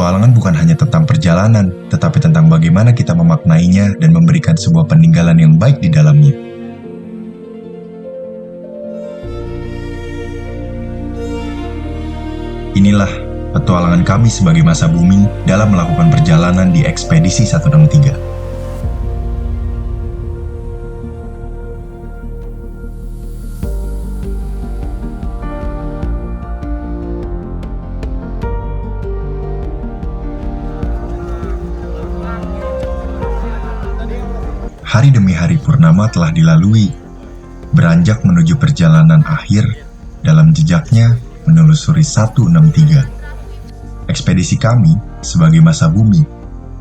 Petualangan bukan hanya tentang perjalanan, tetapi tentang bagaimana kita memaknainya dan memberikan sebuah peninggalan yang baik di dalamnya. Inilah petualangan kami sebagai masa bumi dalam melakukan perjalanan di Ekspedisi 163. Hari demi hari purnama telah dilalui, beranjak menuju perjalanan akhir dalam jejaknya menelusuri 163. Ekspedisi kami sebagai masa bumi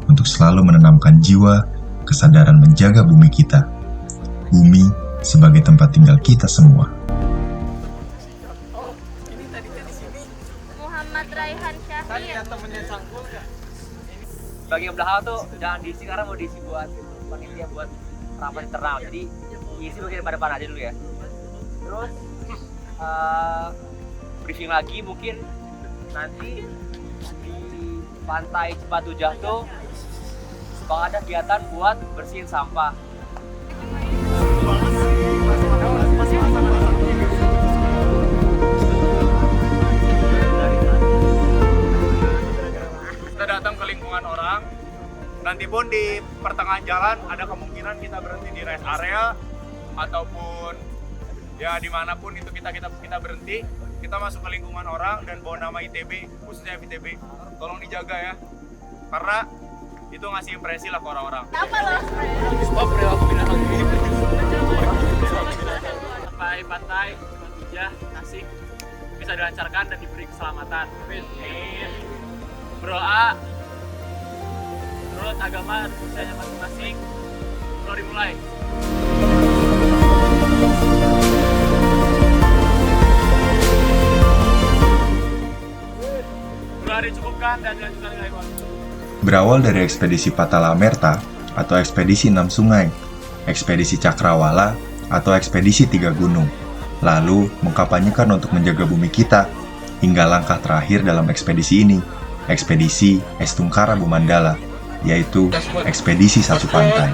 untuk selalu menanamkan jiwa kesadaran menjaga bumi kita. Bumi sebagai tempat tinggal kita semua. Muhammad Raihan Syahir. Bagian belakang tuh jangan diisi karena mau diisi buat panitia buat rapat internal, jadi isi bagian depan aja dulu ya. Terus briefing lagi mungkin nanti di pantai Cipatujah tuh bakal ada kegiatan buat bersihin sampah. Kita datang ke lingkungan orang. Nanti pun di pertengahan jalan ada kemungkinan kita berhenti di rest area ataupun ya dimanapun itu kita berhenti. Kita masuk ke lingkungan orang dan bawa nama ITB, khususnya ITB. Tolong dijaga ya, karena itu ngasih impresi lah ke orang-orang. Apa lo? Stop perilaku binatang ini. Sampai pantai Cipatujah, Tasik bisa dilancarkan dan diberi keselamatan. Amin. Berdoa menurut agama dan kepercayaannya masing-masing. Kalau dimulai. Doa dicukupkan dan dilanjutkan dengan waktu. Berawal dari ekspedisi Patala Amerta atau ekspedisi 6 sungai, ekspedisi Cakrawala atau ekspedisi 3 gunung, lalu mengkampanyekan untuk menjaga bumi kita, hingga langkah terakhir dalam ekspedisi ini, ekspedisi Estungkara Bumandala, yaitu ekspedisi 1 pantai.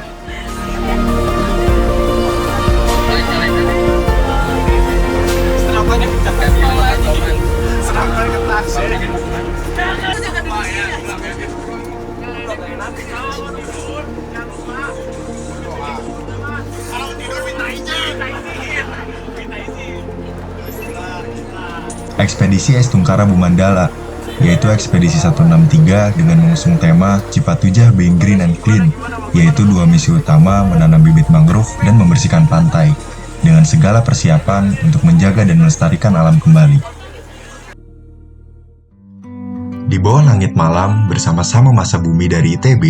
Ekspedisi Estungkara Bumandala, yaitu ekspedisi 163 dengan mengusung tema Cipatujah Being Green and Clean, yaitu 2 misi utama menanam bibit mangrove dan membersihkan pantai, dengan segala persiapan untuk menjaga dan melestarikan alam kembali. Di bawah langit malam bersama-sama masa bumi dari ITB,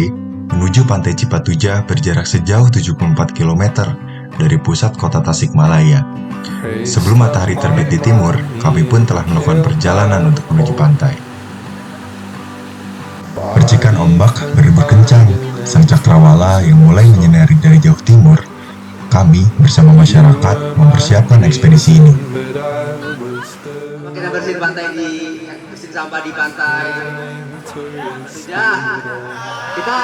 menuju pantai Cipatujah berjarak sejauh 74 km dari pusat kota Tasikmalaya. Sebelum matahari terbit di timur, kami pun telah melakukan perjalanan untuk menuju pantai. Percikan ombak berdebur kencang, sang cakrawala yang mulai menyinari dari jauh timur. Kami bersama masyarakat mempersiapkan ekspedisi ini. Kita bersihin bersihin sampah di pantai. Sudah, kita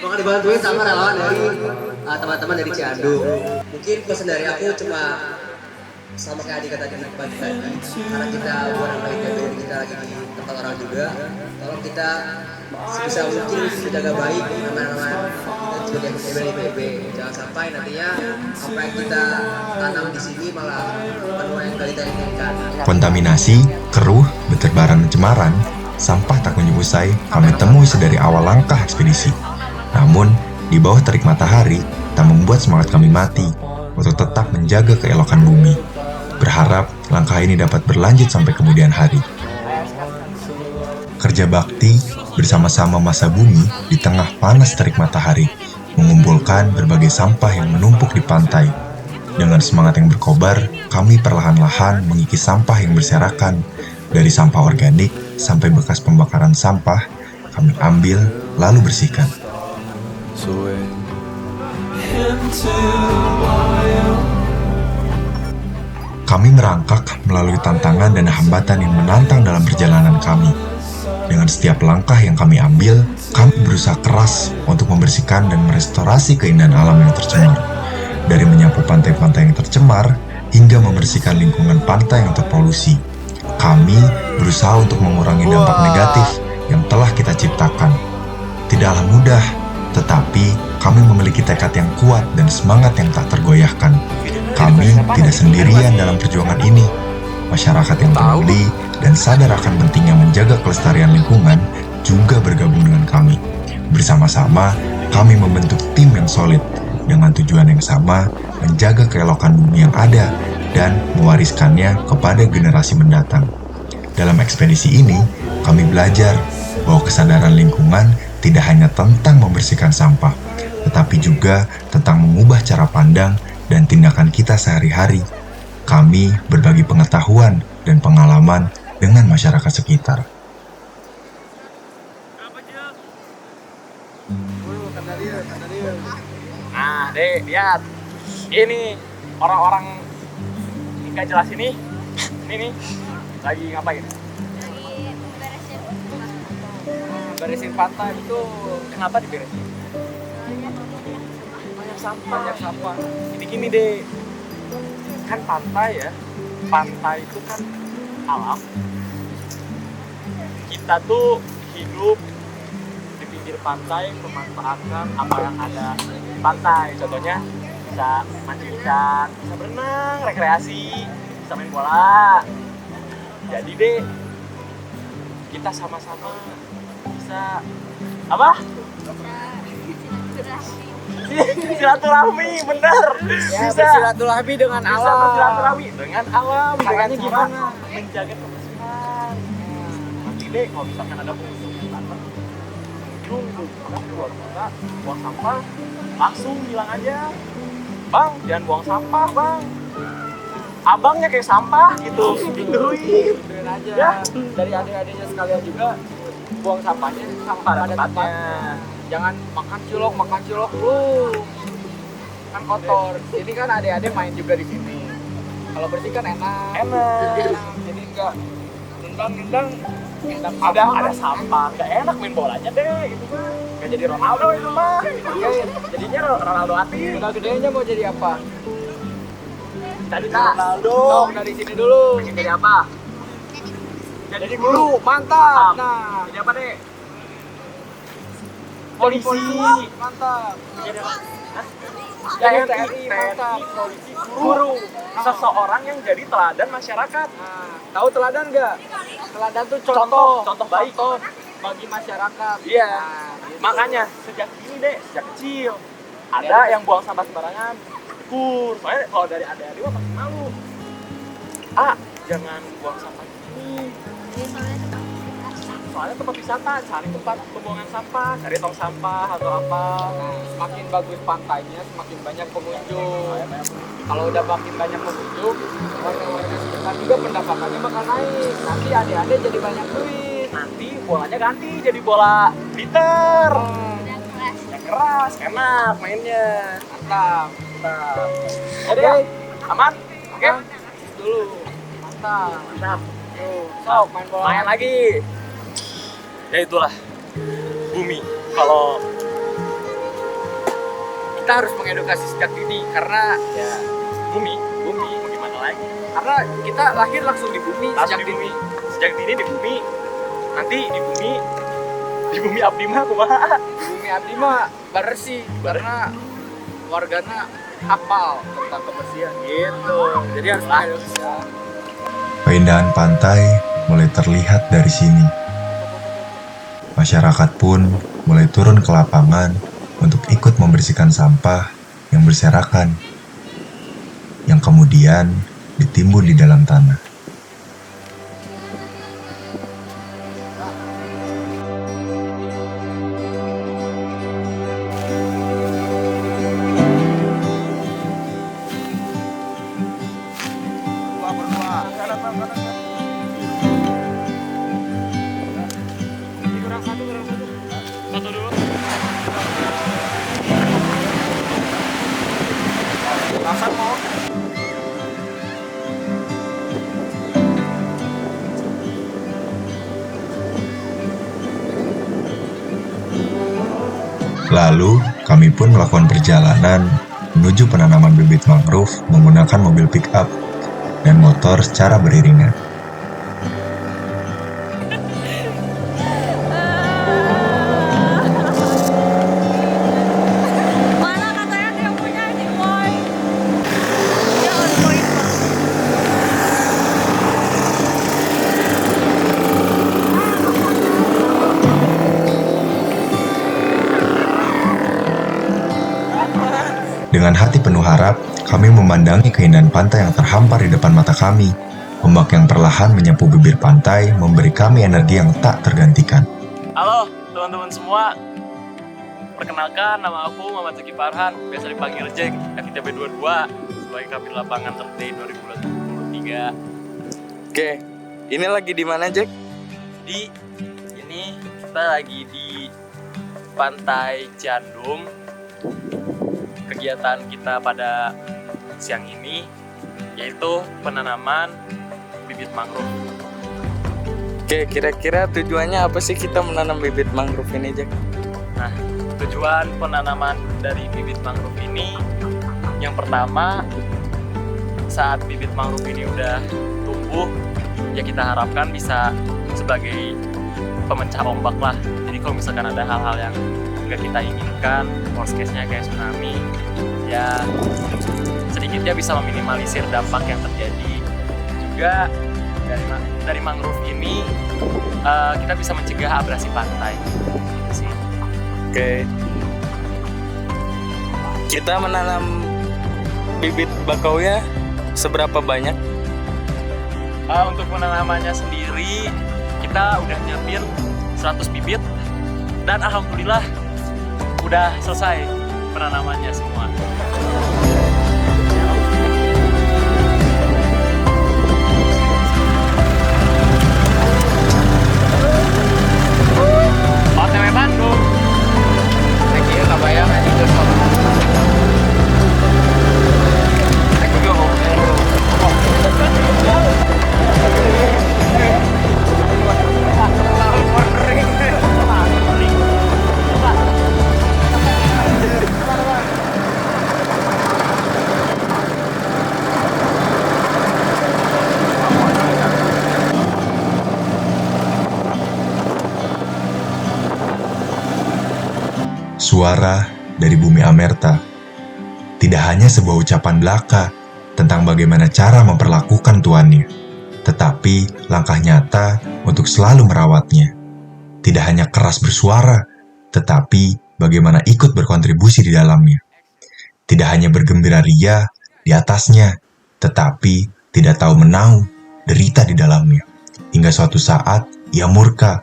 bakal dibantuin sama relawan dari teman-teman dari Ciandu. Mungkin pesan dari aku cuma sama kayak adik tadi pagi karena kita buat anak ITB, kita lagi di tempat orang juga. Tolong kita sebisa mungkin menjaga baik anak-anak kita juga di ITB. Jangan sampai nantinya apa yang kita tanam di sini malah penuh yang kita inginkan. Kontaminasi, keruh, berterbaran pencemaran, sampah tak kunjung usai kami temui sedari awal langkah ekspedisi. Namun, di bawah terik matahari tak membuat semangat kami mati untuk tetap menjaga keelokan bumi. Berharap langkah ini dapat berlanjut sampai kemudian hari. Kerja bakti bersama-sama masa bumi di tengah panas terik matahari, mengumpulkan berbagai sampah yang menumpuk di pantai. Dengan semangat yang berkobar, kami perlahan-lahan mengikis sampah yang berserakan. Dari sampah organik sampai bekas pembakaran sampah, kami ambil lalu bersihkan. Kami merangkak melalui tantangan dan hambatan yang menantang dalam perjalanan kami. Dengan setiap langkah yang kami ambil, kami berusaha keras untuk membersihkan dan merestorasi keindahan alam yang tercemar. Dari menyapu pantai-pantai yang tercemar, hingga membersihkan lingkungan pantai yang terpolusi. Kami berusaha untuk mengurangi dampak negatif yang telah kita ciptakan. Tidaklah mudah, tetapi kami memiliki tekad yang kuat dan semangat yang tak tergoyahkan. Kami tidak sendirian dalam perjuangan ini. Masyarakat yang peduli dan sadar akan pentingnya menjaga kelestarian lingkungan juga bergabung dengan kami. Bersama-sama, kami membentuk tim yang solid dengan tujuan yang sama, menjaga keelokan bumi yang ada dan mewariskannya kepada generasi mendatang. Dalam ekspedisi ini, kami belajar bahwa kesadaran lingkungan tidak hanya tentang membersihkan sampah, tetapi juga tentang mengubah cara pandang dan tindakan kita sehari-hari. Kami berbagi pengetahuan dan pengalaman dengan masyarakat sekitar. Nah, Dek, lihat. Ini orang-orang nggak jelas ini nih, lagi ngapain? Beresin pantai itu. Kenapa diberesin? Banyak sampah. Ini gini deh, kan pantai ya. Pantai itu kan alam. Kita tuh hidup di pinggir pantai, memanfaatkan apa yang ada di pantai. Contohnya bisa mancing ikan, bisa berenang, rekreasi, bisa main bola. Jadi deh, kita sama-sama bisa apa? Silaturahmi, bener. Bisa Silaturahmi dengan bisa alam. bersilaturahmi dengan alam. Caranya Dengan gimana? cara menjaga kebersihan. Nanti deh kalau misalkan ada pengunjung yang datang, kan keluar kota, buang sampah, langsung bilang aja, Bang, jangan buang sampah, Bang. Abangnya kayak sampah gitu. Gituin. Gituin aja. Ya. Dari adik-adiknya sekalian juga buang sampahnya pada tempatnya. Jangan makan cilok dulu. Kan kotor. Ini kan adik-adik main juga di sini. Kalau bersih kan enak. Jadi enggak nendang Ada sampah, nggak enak main bolanya deh, itu mah. Nggak jadi Ronaldo itu mah. Jadinya Ronaldo hati. udah gedenya mau jadi apa? Tadi Ronaldo. Dong dari sini dulu. Pengen jadi apa? Jadi guru, mantap. Nah, Jadi apa deh? polisi, Polisi. mantap. Jadi apa? Hah? Jadi TNI, mantap. polisi, guru. Seseorang yang jadi teladan masyarakat. Nah, tahu teladan nggak? Teladan tuh Contoh baik. Contoh bagi masyarakat. Iya. Nah, gitu. Makanya sejak ini deh, sejak kecil ada yang buang sampah sembarangan. Tegur. Soalnya kalau dari adik-adik mah pasti malu. Jangan buang sampah di sini. Soalnya tempat wisata, cari tempat pembuangan sampah, cari tong sampah atau apa. Nah, semakin bagus pantainya, semakin banyak pengunjung. Kalau udah makin banyak pengunjung, warga-warga sekitar juga pendapatannya bakal naik. Nanti adik-adik jadi banyak duit. Nanti bolanya ganti jadi bola liter. Yang keras, enak mainnya. Mantap. Mantap. Jadi ya, aman? Oke? Dulu. Mantap. Mantap. Tuh, sok main bola. Main lagi. Ya itulah bumi. Kalau Kita harus mengedukasi sejak dini karena ya bumi mau gimana lagi? karena kita lahir langsung di bumi Langsung sejak di dini. Sejak dini di bumi. Nanti di bumi abdi mah kumaha? Di bumi abdi mah bersih karena warganya hafal tentang kebersihan gitu. Jadi harus mengedukasi. Keindahan pantai mulai terlihat dari sini. Masyarakat pun mulai turun ke lapangan untuk ikut membersihkan sampah yang berserakan, yang kemudian ditimbun di dalam tanah. Satu dulu. Rasa mau? Lalu, kami pun melakukan perjalanan menuju penanaman bibit mangrove menggunakan mobil pick-up dan motor secara beriringan. Mana katanya dia punya ini boy. Dia on point banget. Dengan hati penuh harap, kami memandangi keindahan pantai yang terhampar di depan mata kami. Ombak yang perlahan menyapu bibir pantai memberi kami energi yang tak tergantikan. Halo teman-teman semua, perkenalkan nama aku Muhammad Zaki Farhan, biasa dipanggil Jack, FITB22 sebagai Kabid Lapangan Tertib 2023. Oke, ini lagi di mana, Jack? Ini kita lagi di Pantai Ciandum. Kegiatan kita pada siang ini yaitu penanaman bibit mangrove. Oke, kira-kira tujuannya apa sih kita menanam bibit mangrove ini, Jack? Nah, tujuan penanaman dari bibit mangrove ini yang pertama, saat bibit mangrove ini udah tumbuh, ya kita harapkan bisa sebagai pemecah ombak lah. Jadi kalau misalkan ada hal-hal yang nggak kita inginkan, worst case-nya kayak tsunami, ya sedikitnya bisa meminimalisir dampak yang terjadi. Juga dari mangrove ini kita bisa mencegah abrasi pantai. Gitu sih. Oke. Kita menanam bibit bakaunya seberapa banyak? Untuk penanamannya sendiri kita udah nyiapin 100 bibit dan alhamdulillah udah selesai penanamannya semua. OTW Bandung. Thank you, kabayang itu sob. Thank you, Suara dari bumi Amerta tidak hanya sebuah ucapan belaka tentang bagaimana cara memperlakukan tuannya, tetapi langkah nyata untuk selalu merawatnya. Tidak hanya keras bersuara, tetapi bagaimana ikut berkontribusi di dalamnya. Tidak hanya bergembira ria di atasnya, tetapi tidak tahu menau derita di dalamnya. Hingga suatu saat ia murka,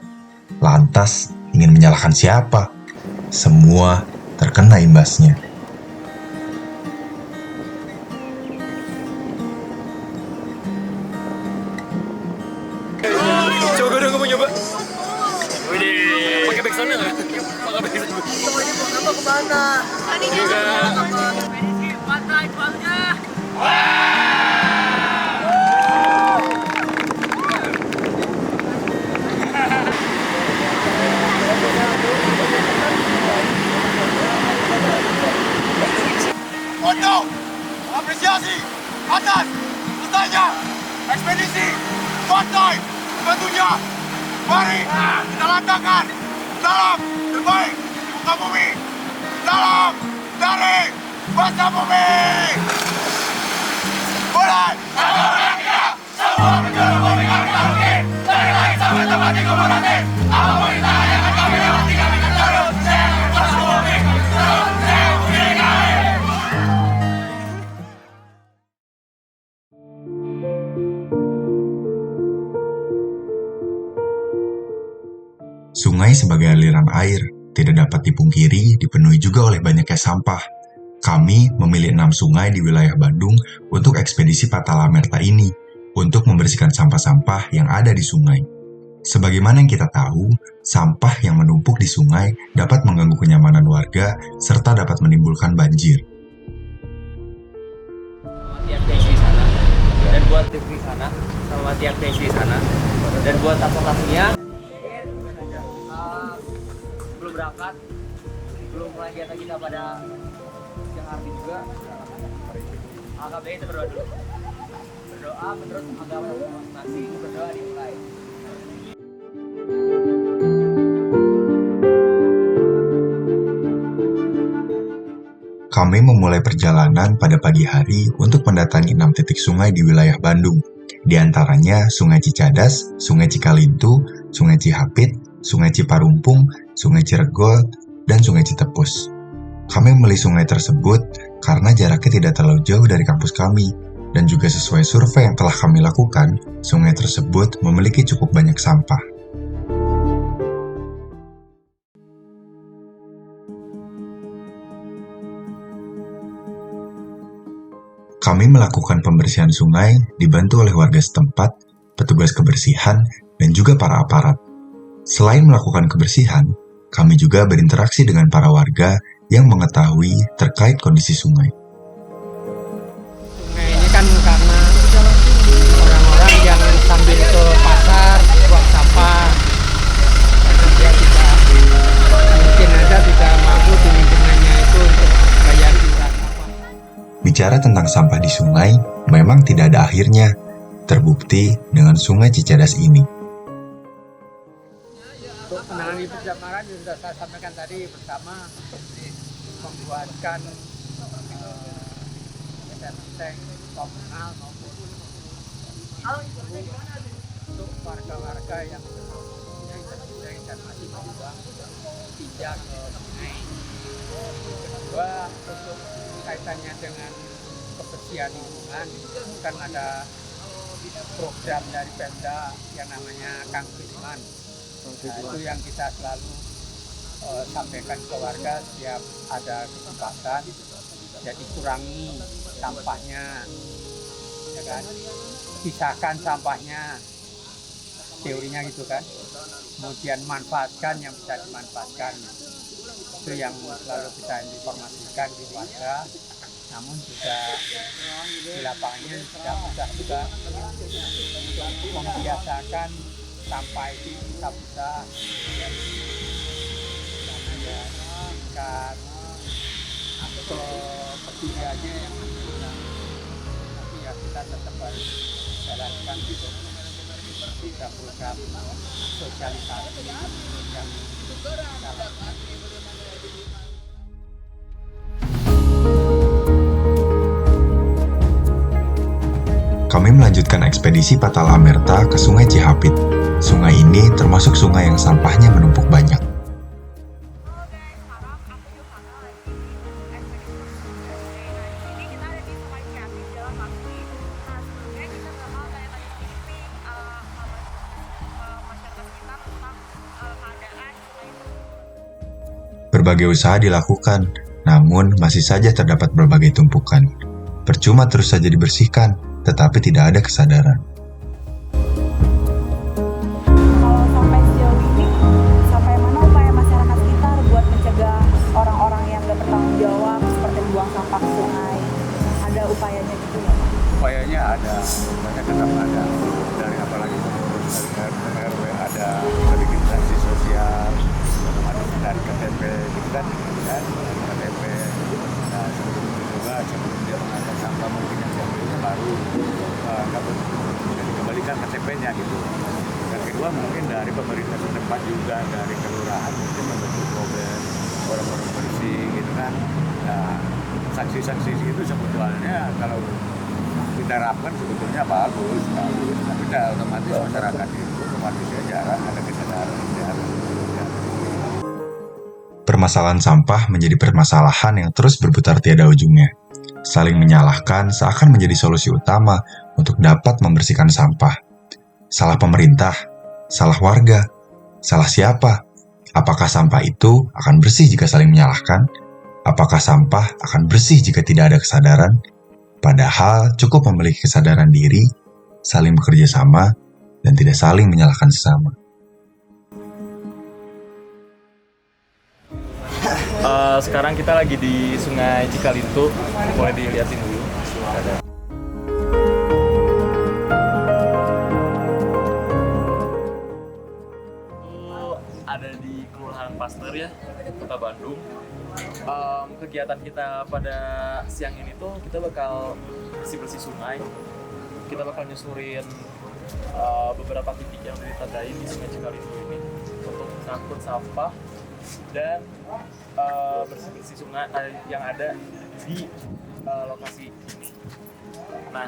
lantas ingin menyalahkan siapa? Semua terkena imbasnya. Coba dong kamu nyoba. Widih. Pakai backsound nggak? Pakai backsound. Semuanya mau ngapa kemana? Tadi juga. Pantai jualnya. Untuk apresiasi atas selesainya ekspedisi pantai tentunya, mari kita lantangkan salam terbaik di muka bumi, salam dari bangsa bumi. Mulai semua penjuru bumi kami taruhi, dari lagi sampai tempat di kubur nanti, apapun rintangan yang akan kami lewati kami akan terus bangsa bumi, terus bumi kami. Sungai sebagai aliran air tidak dapat dipungkiri dipenuhi juga oleh banyaknya sampah. Kami memilih 6 sungai di wilayah Bandung untuk ekspedisi Patala Amerta ini untuk membersihkan sampah-sampah yang ada di sungai. Sebagaimana yang kita tahu, sampah yang menumpuk di sungai dapat mengganggu kenyamanan warga serta dapat menimbulkan banjir. Tiap di sana dan buat tim di sana sama tiap di sana dan buat transportasinya belum berangkat sebelum mulai kegiatan kita pada siang hari juga, agak baik kita berdoa dulu. Berdoa menurut agama masing-masing, berdoa dimulai. Kami memulai perjalanan pada pagi hari untuk mendatangi 6 titik sungai di wilayah Bandung. Di antaranya Sungai Cicadas, Sungai Cikalintu, Sungai Cihapit, Sungai Ciparumpung, Sungai Ciregol, dan Sungai Citepus. Kami memilih sungai tersebut karena jaraknya tidak terlalu jauh dari kampus kami, dan juga sesuai survei yang telah kami lakukan, sungai tersebut memiliki cukup banyak sampah. Kami melakukan pembersihan sungai dibantu oleh warga setempat, petugas kebersihan, dan juga para aparat. Selain melakukan kebersihan, kami juga berinteraksi dengan para warga yang mengetahui terkait kondisi sungai. Sungai ini kan karena orang-orang yang sambil ke pasar buang sampah, karena dia tidak mungkin aja tidak mampu di lingkungannya itu untuk bayar iuran apa. Bicara tentang sampah di sungai, memang tidak ada akhirnya, terbukti dengan Sungai Cicadas ini. Untuk penanganan pencemaran yang sudah saya sampaikan tadi, pertama membuatkan tank komunal maupun untuk warga-warga yang mempunyai tank dan masih membuang tinja ke sungai. Kedua, untuk kaitannya dengan kebersihan lingkungan, kan ada program dari Pemda yang namanya Kang Pisman. Nah, itu yang kita selalu sampaikan ke warga setiap ada kesempatan, jadi kurangi sampahnya, ya kan, pisahkan sampahnya, teorinya gitu kan, kemudian manfaatkan yang bisa dimanfaatkan. Itu yang selalu kita informasikan di warga, namun juga di lapangannya tidak mudah juga untuk membiasakan sampah itu bisa-bisa karena ya tingkat kepeduliannya yang kurang, tapi ya kita tetap harus jalankan untuk program-program sosialisasi yang kita lakukan. Kami melanjutkan ekspedisi Patala Amerta ke Sungai Cihapit. Sungai ini termasuk sungai yang sampahnya menumpuk banyak. Halo guys, sekarang aku Yohana lagi ekspedisi ini kita ada di Sungai Cihapit, Jalan Bakti. Nah, sebelumnya kita bakal tanya-tanya sedikit masyarakat sekitar tentang keadaan sungai itu. Berbagai usaha dilakukan, namun masih saja terdapat berbagai tumpukan. Percuma terus saja dibersihkan, tetapi tidak ada kesadaran. Kalau sampai sejauh ini, sampai mana upaya masyarakat sekitar buat mencegah orang-orang yang nggak bertanggung jawab seperti membuang sampah ke sungai? Ada upayanya gitu nggak? Upayanya ada, upaya tetap ada. Dari apalagi dari RW ada bikin sanksi sosial, dari KTP, gitu kan, KTP. Nah, sebelum itu juga sebelum dia mengangkat sampah mungkin yang diambilnya baru dapat dikembalikan KTP-nya gitu. Dan kedua mungkin dari pemerintah setempat juga, dari kelurahan mungkin membentuk problem orang-orang bersih gitu kan. Nah, sanksi-sanksi itu sebetulnya kalau diterapkan sebetulnya bagus. Tapi otomatis masyarakat itu otomatis jarang ada kesadaran. Permasalahan sampah menjadi permasalahan yang terus berputar tiada ujungnya. Saling menyalahkan seakan menjadi solusi utama untuk dapat membersihkan sampah. Salah pemerintah, salah warga, salah siapa? Apakah sampah itu akan bersih jika saling menyalahkan? Apakah sampah akan bersih jika tidak ada kesadaran? Padahal cukup memiliki kesadaran diri, saling bekerja sama, dan tidak saling menyalahkan sesama. Sekarang kita lagi di Sungai Cikalintu, boleh dilihatin dulu. Ada di Kelurahan Perumahan Pasteur ya, Kota Bandung. Kegiatan kita pada siang ini tuh kita bakal bersih-bersih sungai. Kita bakal nyusurin beberapa titik yang udah ditandai di Sungai Cikalintu ini untuk ngangkut sampah dan bersih-bersih sungai yang ada di lokasi ini. Nah,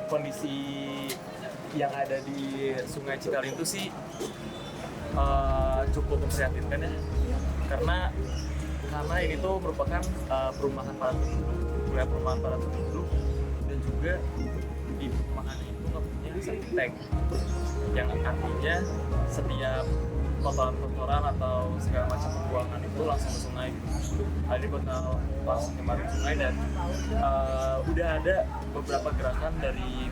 kondisi yang ada di Sungai Cikalintu sih cukup memprihatinkan ya, karena ini tuh merupakan perumahan para penduduk, wilayah perumahan para penduduk, dan juga di perumahan itu nggak punya septic tank, yang artinya setiap kotoran-kotoran atau segala macam pembuangan itu langsung ke sungai. Jadi bakal langsung kemarin sungai, dan udah ada beberapa gerakan dari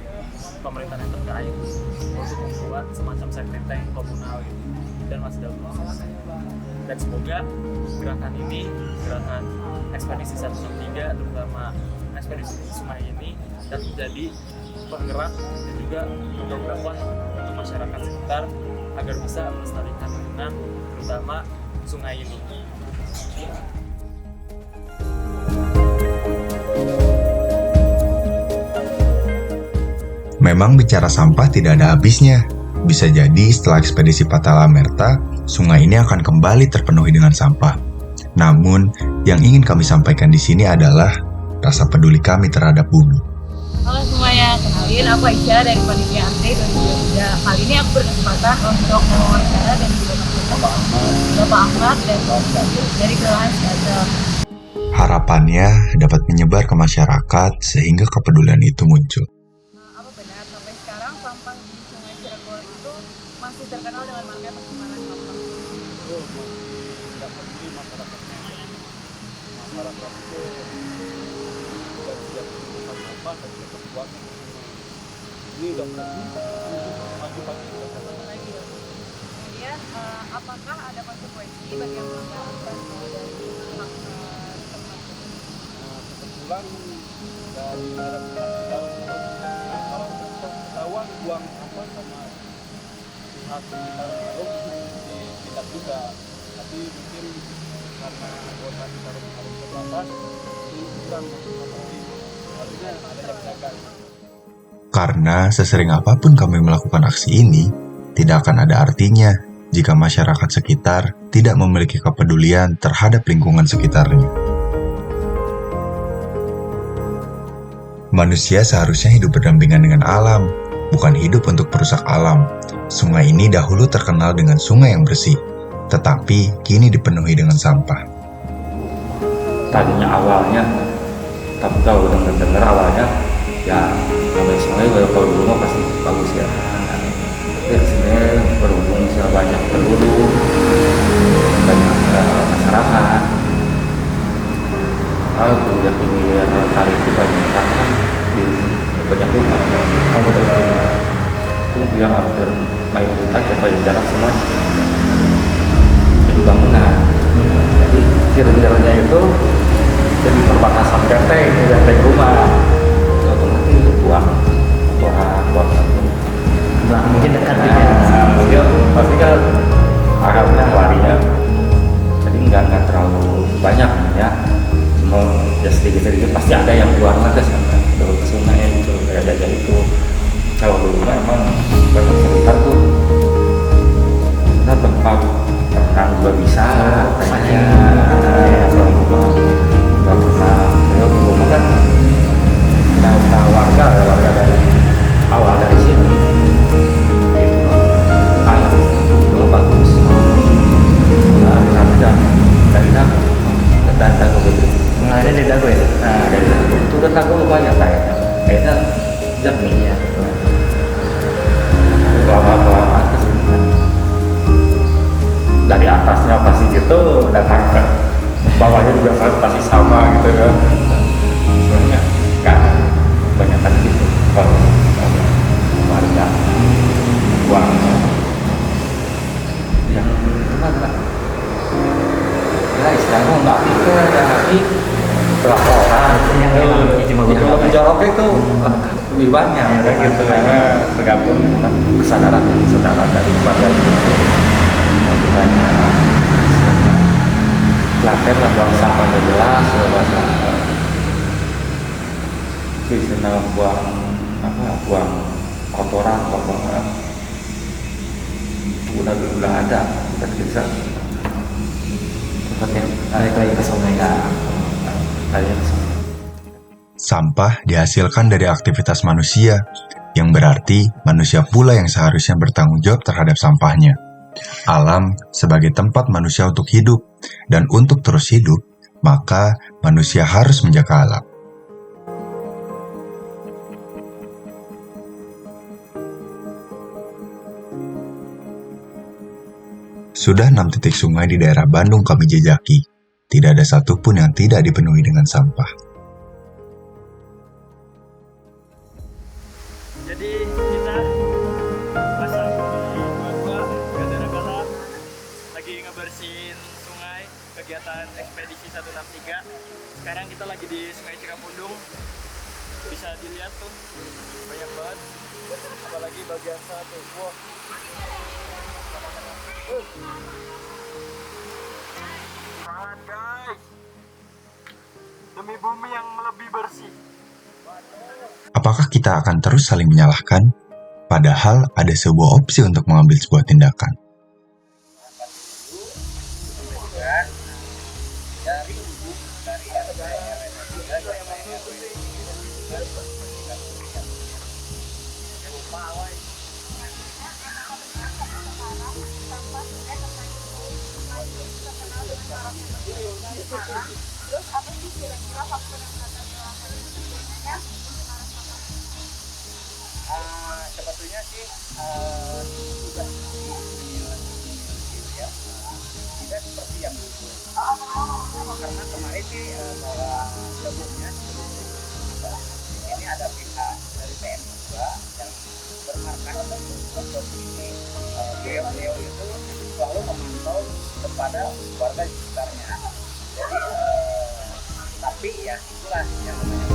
pemerintahan yang terkait untuk membuat semacam septic tank komunal gitu, dan masih dalam proses. Dan semoga gerakan ini, gerakan ekspedisi 163, terutama ekspedisi sungai ini, dapat menjadi penggerak dan juga mendongkrak untuk masyarakat sekitar agar bisa melestarikan lingkungan, terutama sungai ini. Memang bicara sampah tidak ada habisnya. Bisa jadi setelah ekspedisi Patala Merta, sungai ini akan kembali terpenuhi dengan sampah. Namun, yang ingin kami sampaikan di sini adalah rasa peduli kami terhadap bumi. Halo semuanya, kenalin aku Aisyah dari Panitia Antri 2023. Kali ini aku berkesempatan untuk mewawancara dan juga Bapak Ahmad dan dari Kelurahan Skatel. Harapannya dapat menyebar ke masyarakat sehingga kepedulian itu muncul. Apa benar sampai sekarang sampah di Sungai Cirebon itu masih terkenal dengan marka penyimpanan sampah? Tidak peduli masyarakatnya. Masyarakat itu tidak siap menyimpan sampah dan tidak terbuang. Ini udah maju-maju kita. Kemudian, apakah ada konsekuensi bagi yang melanggar aturan dari hak tempat? Kebetulan dari daerah kita kalau ketahuan buang sampah sama pihak sekitar ditindak juga, tapi mungkin karena anggota kita harus terbatas itu kurang seperti harusnya ada yang jaga. Karena sesering apapun kami melakukan aksi ini, tidak akan ada artinya jika masyarakat sekitar tidak memiliki kepedulian terhadap lingkungan sekitarnya. Manusia seharusnya hidup berdampingan dengan alam, bukan hidup untuk merusak alam. Sungai ini dahulu terkenal dengan sungai yang bersih, tetapi kini dipenuhi dengan sampah. Tadinya awalnya, tapi kalau dengar awalnya, ya namanya sungai kalau dulu mah pasti bagus ya. Tapi sini berhubung bisa banyak penduduk, banyak masyarakat. Kemudian pinggir kali itu banyak sampah di banyak rumah. Kamu dari itu bilang hampir mayoritas ya banyak jarak semuanya. Jadi bangunan. Jadi kira-kiranya itu jadi perbatasan benteng rumah. Otomatis buang satu. Nah, mungkin dekat Mungkin pasti kan arahnya larinya. Jadi nggak terlalu banyak ya. Cuma ya sedikit-sedikit pasti ada yang buang ke sana ke sungai gitu kayak aja itu. Kalau dulu emang banyak sekitar tuh kita tempat renang juga bisa katanya nggak pernah rumah kan kita warga dari awal dari sini gitu. Air itu bagus dari dagu gitu. Mengalir dari dagu ya? Nah dari dagu itu udah dagu lumayan kayaknya jernih ya. Lama-lama dari atasnya pasti gitu datang ke bawahnya juga pasti sama gitu kan. Sebenarnya kan banyak kan gitu kalau warga buang yang mana ya istilahnya nggak pikir dan nanti pelaporan yang lebih jorok itu lebih banyak ya gitu karena tergantung kesadaran dari warga itu lebih banyak praktek lah buang sampah udah jelas istilah buang kotoran udah ada kita bisa tarik lagi ke sungai Sampah dihasilkan dari aktivitas manusia, yang berarti manusia pula yang seharusnya bertanggung jawab terhadap sampahnya. Alam sebagai tempat manusia untuk hidup, dan untuk terus hidup, maka manusia harus menjaga alam. Sudah 6 titik sungai di daerah Bandung kami jejaki. Tidak ada satupun yang tidak dipenuhi dengan sampah. Jadi kita pasang di gua gara-gara lagi ngebersihin sungai, kegiatan ekspedisi 163. Sekarang kita lagi di Sungai Cikapundung. Bisa dilihat tuh, banyak banget. Apalagi bagian satu. Wow. Semangat guys, demi bumi yang lebih bersih. Apakah kita akan terus saling menyalahkan? Padahal ada sebuah opsi untuk mengambil sebuah tindakan. Terus apa sih kira-kira faktor yang akan melakukan sebenarnya? Sebetulnya sih juga ya tidak seperti yang dulu karena kemarin sih bahwa sebelumnya ini ada pihak dari PM juga yang bermarkas untuk ini beliau itu selalu memantau kepada warga di sekitarnya. Jadi tapi ya itulah yang namanya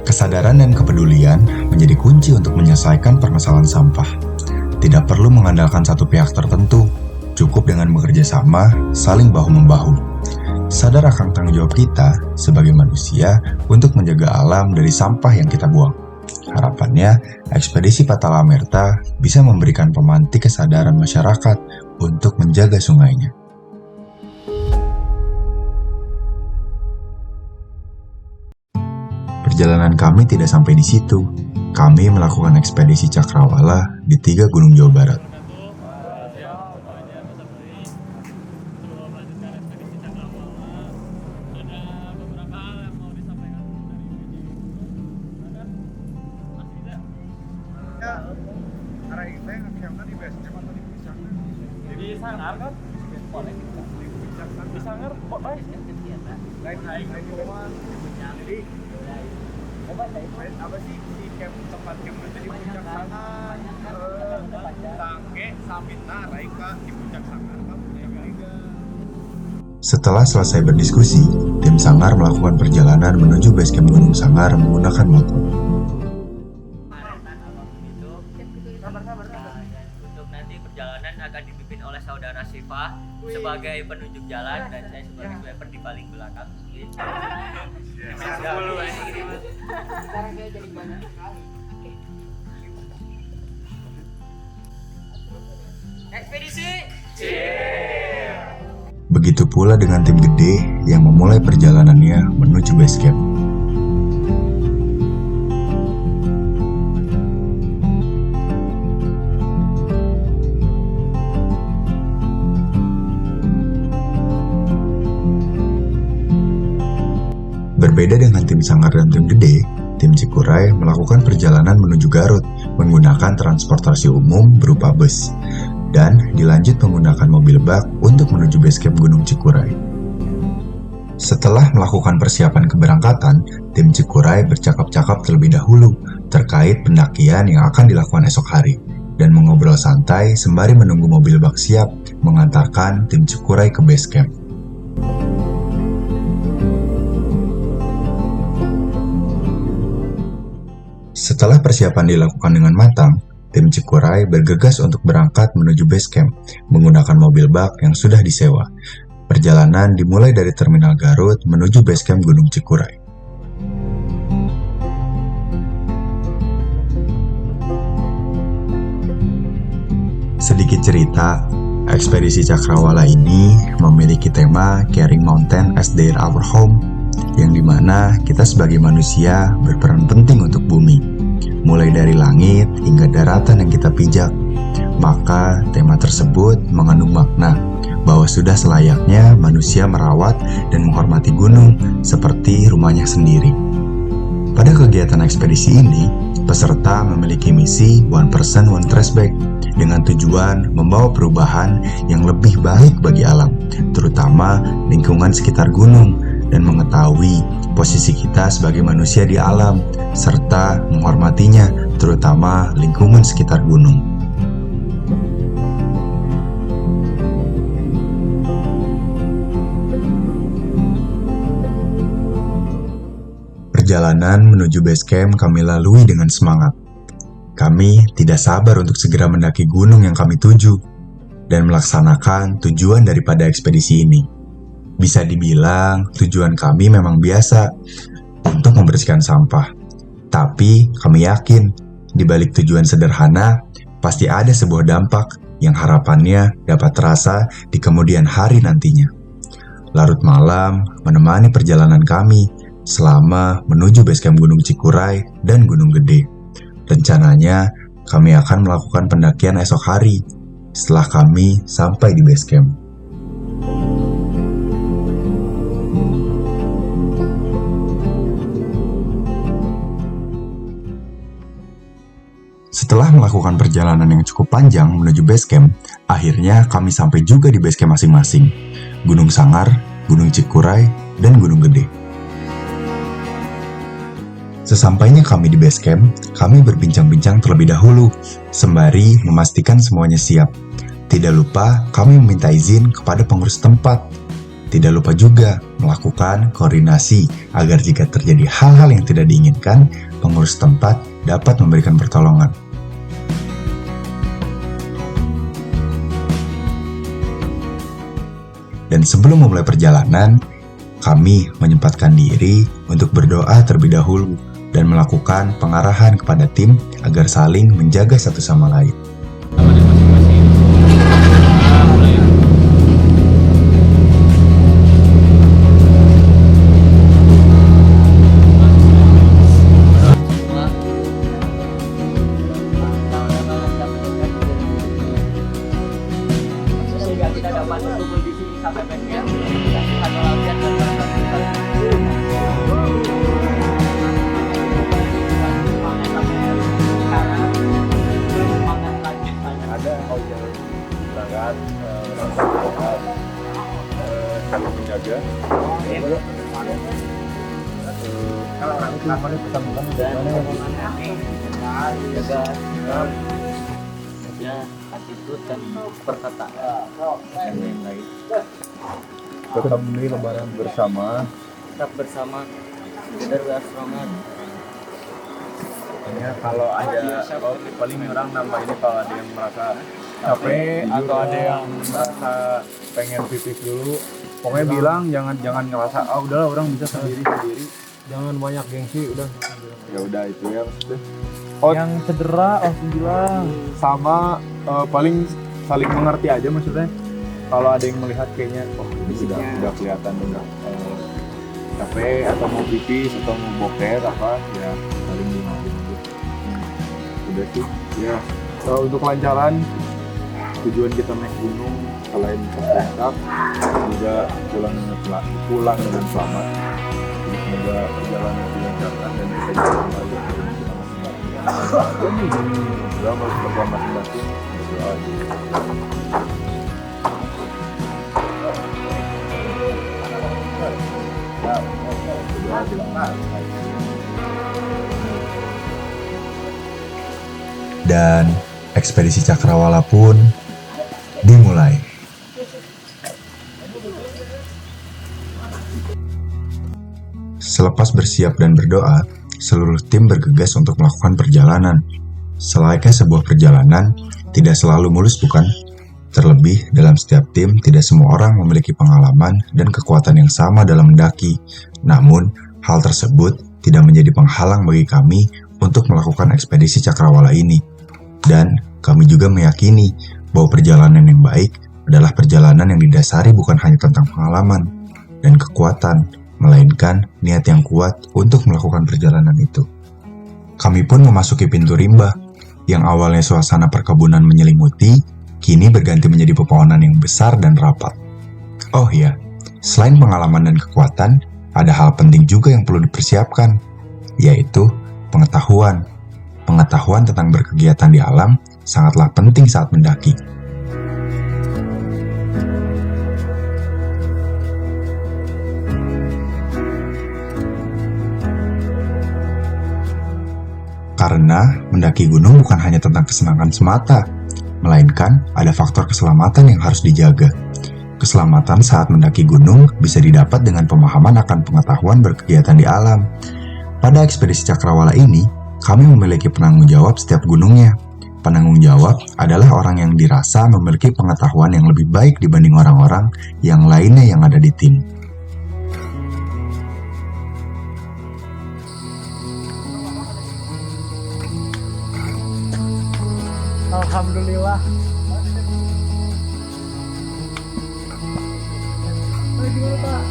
Kesadaran dan kepedulian menjadi kunci untuk menyelesaikan permasalahan sampah. Tidak perlu mengandalkan satu pihak tertentu, cukup dengan bekerja sama, saling bahu-membahu. Sadar akan tanggung jawab kita sebagai manusia untuk menjaga alam dari sampah yang kita buang. Harapannya, ekspedisi Patala Amerta bisa memberikan pemantik kesadaran masyarakat untuk menjaga sungainya. Perjalanan kami tidak sampai di situ. Kami melakukan ekspedisi Cakrawala di 3 gunung Jawa Barat. Di Sangar kan? Boleh. Di Sangar kok baik? Naik jadi apa sih di tempat camp itu di puncak Sangar, Tangke, Samita, Raika di puncak Sangar kamu ya. Setelah selesai berdiskusi, tim Sangar melakukan perjalanan menuju base camp Gunung Sangar menggunakan motor. Untuk nanti perjalanan akan dipimpin oleh saudara Siva sebagai penunjuk jalan dan saya sebagai sweeper di paling belakang. Ekspedisi. Begitu pula dengan tim gede yang memulai perjalanannya menuju base camp. Berbeda dengan tim Sangar dan tim gede, tim Cikuray melakukan perjalanan menuju Garut menggunakan transportasi umum berupa bus, dan dilanjut menggunakan mobil bak untuk menuju base camp Gunung Cikuray. Setelah melakukan persiapan keberangkatan, tim Cikuray bercakap-cakap terlebih dahulu terkait pendakian yang akan dilakukan esok hari, dan mengobrol santai sembari menunggu mobil bak siap mengantarkan tim Cikuray ke base camp. Setelah persiapan dilakukan dengan matang, tim Cikuray bergegas untuk berangkat menuju base camp menggunakan mobil bak yang sudah disewa. Perjalanan dimulai dari Terminal Garut menuju base camp Gunung Cikuray. Sedikit cerita, ekspedisi Cakrawala ini memiliki tema Caring Mountain as Their Our Home, yang dimana kita sebagai manusia berperan penting untuk bumi, mulai dari langit hingga daratan yang kita pijak. Maka tema tersebut mengandung makna bahwa sudah selayaknya manusia merawat dan menghormati gunung seperti rumahnya sendiri. Pada kegiatan ekspedisi ini, peserta memiliki misi One Person One Trash Bag dengan tujuan membawa perubahan yang lebih baik bagi alam, terutama lingkungan sekitar gunung, dan mengetahui posisi kita sebagai manusia di alam, serta menghormatinya, terutama lingkungan sekitar gunung. Perjalanan menuju base camp kami lalui dengan semangat. Kami tidak sabar untuk segera mendaki gunung yang kami tuju dan melaksanakan tujuan daripada ekspedisi ini. Bisa dibilang tujuan kami memang biasa untuk membersihkan sampah. Tapi kami yakin di balik tujuan sederhana pasti ada sebuah dampak yang harapannya dapat terasa di kemudian hari nantinya. Larut malam menemani perjalanan kami selama menuju base camp Gunung Cikuray dan Gunung Gede. Rencananya kami akan melakukan pendakian esok hari setelah kami sampai di base camp. Setelah melakukan perjalanan yang cukup panjang menuju base camp, akhirnya kami sampai juga di base camp masing-masing, Gunung Sangar, Gunung Cikuray, dan Gunung Gede. Sesampainya kami di base camp, kami berbincang-bincang terlebih dahulu, sembari memastikan semuanya siap. Tidak lupa kami meminta izin kepada pengurus tempat. Tidak lupa juga melakukan koordinasi agar jika terjadi hal-hal yang tidak diinginkan, pengurus tempat dapat memberikan pertolongan. Dan sebelum memulai perjalanan, kami menyempatkan diri untuk berdoa terlebih dahulu dan melakukan pengarahan kepada tim agar saling menjaga satu sama lain. Sehingga kita dapat berkumpul di sini sampai base camp. Kita latihan dan ada ojek berangkat saling menjaga kalau pesan-pesan ya attitude dan perkataan yang lain-lain. tetap ini lebaran bersama, Tetap bersama, together we are stronger. Ya, kalau ada paling orang nambah ini kalau ada yang merasa capek atau ada yang merasa pengen pipis dulu, pokoknya bilang jangan ngerasa udahlah orang bisa sendiri, jangan banyak gengsi, udah ya udah itu ya udah. yang cedera bilang sama paling saling mengerti aja, maksudnya kalau ada yang melihat kayaknya udah kelihatan udah capek atau mau pipis atau mau boker apa ya saling dimaafin aja. Udah sih ya. Untuk kelancaran tujuan kita naik gunung selain puncak juga pulang dengan selamat. Jadi semoga perjalanan dilancarkan dan kita bisa kembali ke rumah masing-masing. Udah mau seperti masing-masing berdoa aja. Dan ekspedisi Cakrawala pun dimulai. Selepas bersiap dan berdoa, seluruh tim bergegas untuk melakukan perjalanan. selayaknya sebuah perjalanan tidak selalu mulus bukan? Terlebih dalam setiap tim tidak semua orang memiliki pengalaman dan kekuatan yang sama dalam mendaki. Namun, hal tersebut tidak menjadi penghalang bagi kami untuk melakukan ekspedisi Cakrawala ini. Dan kami juga meyakini bahwa perjalanan yang baik adalah perjalanan yang didasari bukan hanya tentang pengalaman dan kekuatan, melainkan niat yang kuat untuk melakukan perjalanan itu. Kami pun memasuki pintu rimba, yang awalnya suasana perkebunan menyelimuti, kini berganti menjadi pepohonan yang besar dan rapat. Oh iya, selain pengalaman dan kekuatan, ada hal penting juga yang perlu dipersiapkan, yaitu pengetahuan. Pengetahuan tentang berkegiatan di alam sangatlah penting saat mendaki. Karena mendaki gunung bukan hanya tentang kesenangan semata, melainkan ada faktor keselamatan yang harus dijaga. Keselamatan saat mendaki gunung bisa didapat dengan pemahaman akan pengetahuan berkegiatan di alam. Pada ekspedisi Cakrawala ini, kami memiliki penanggung jawab setiap gunungnya. Penanggung jawab adalah orang yang dirasa memiliki pengetahuan yang lebih baik dibanding orang-orang yang lainnya yang ada di tim. Alhamdulillah. Gimana, Pak?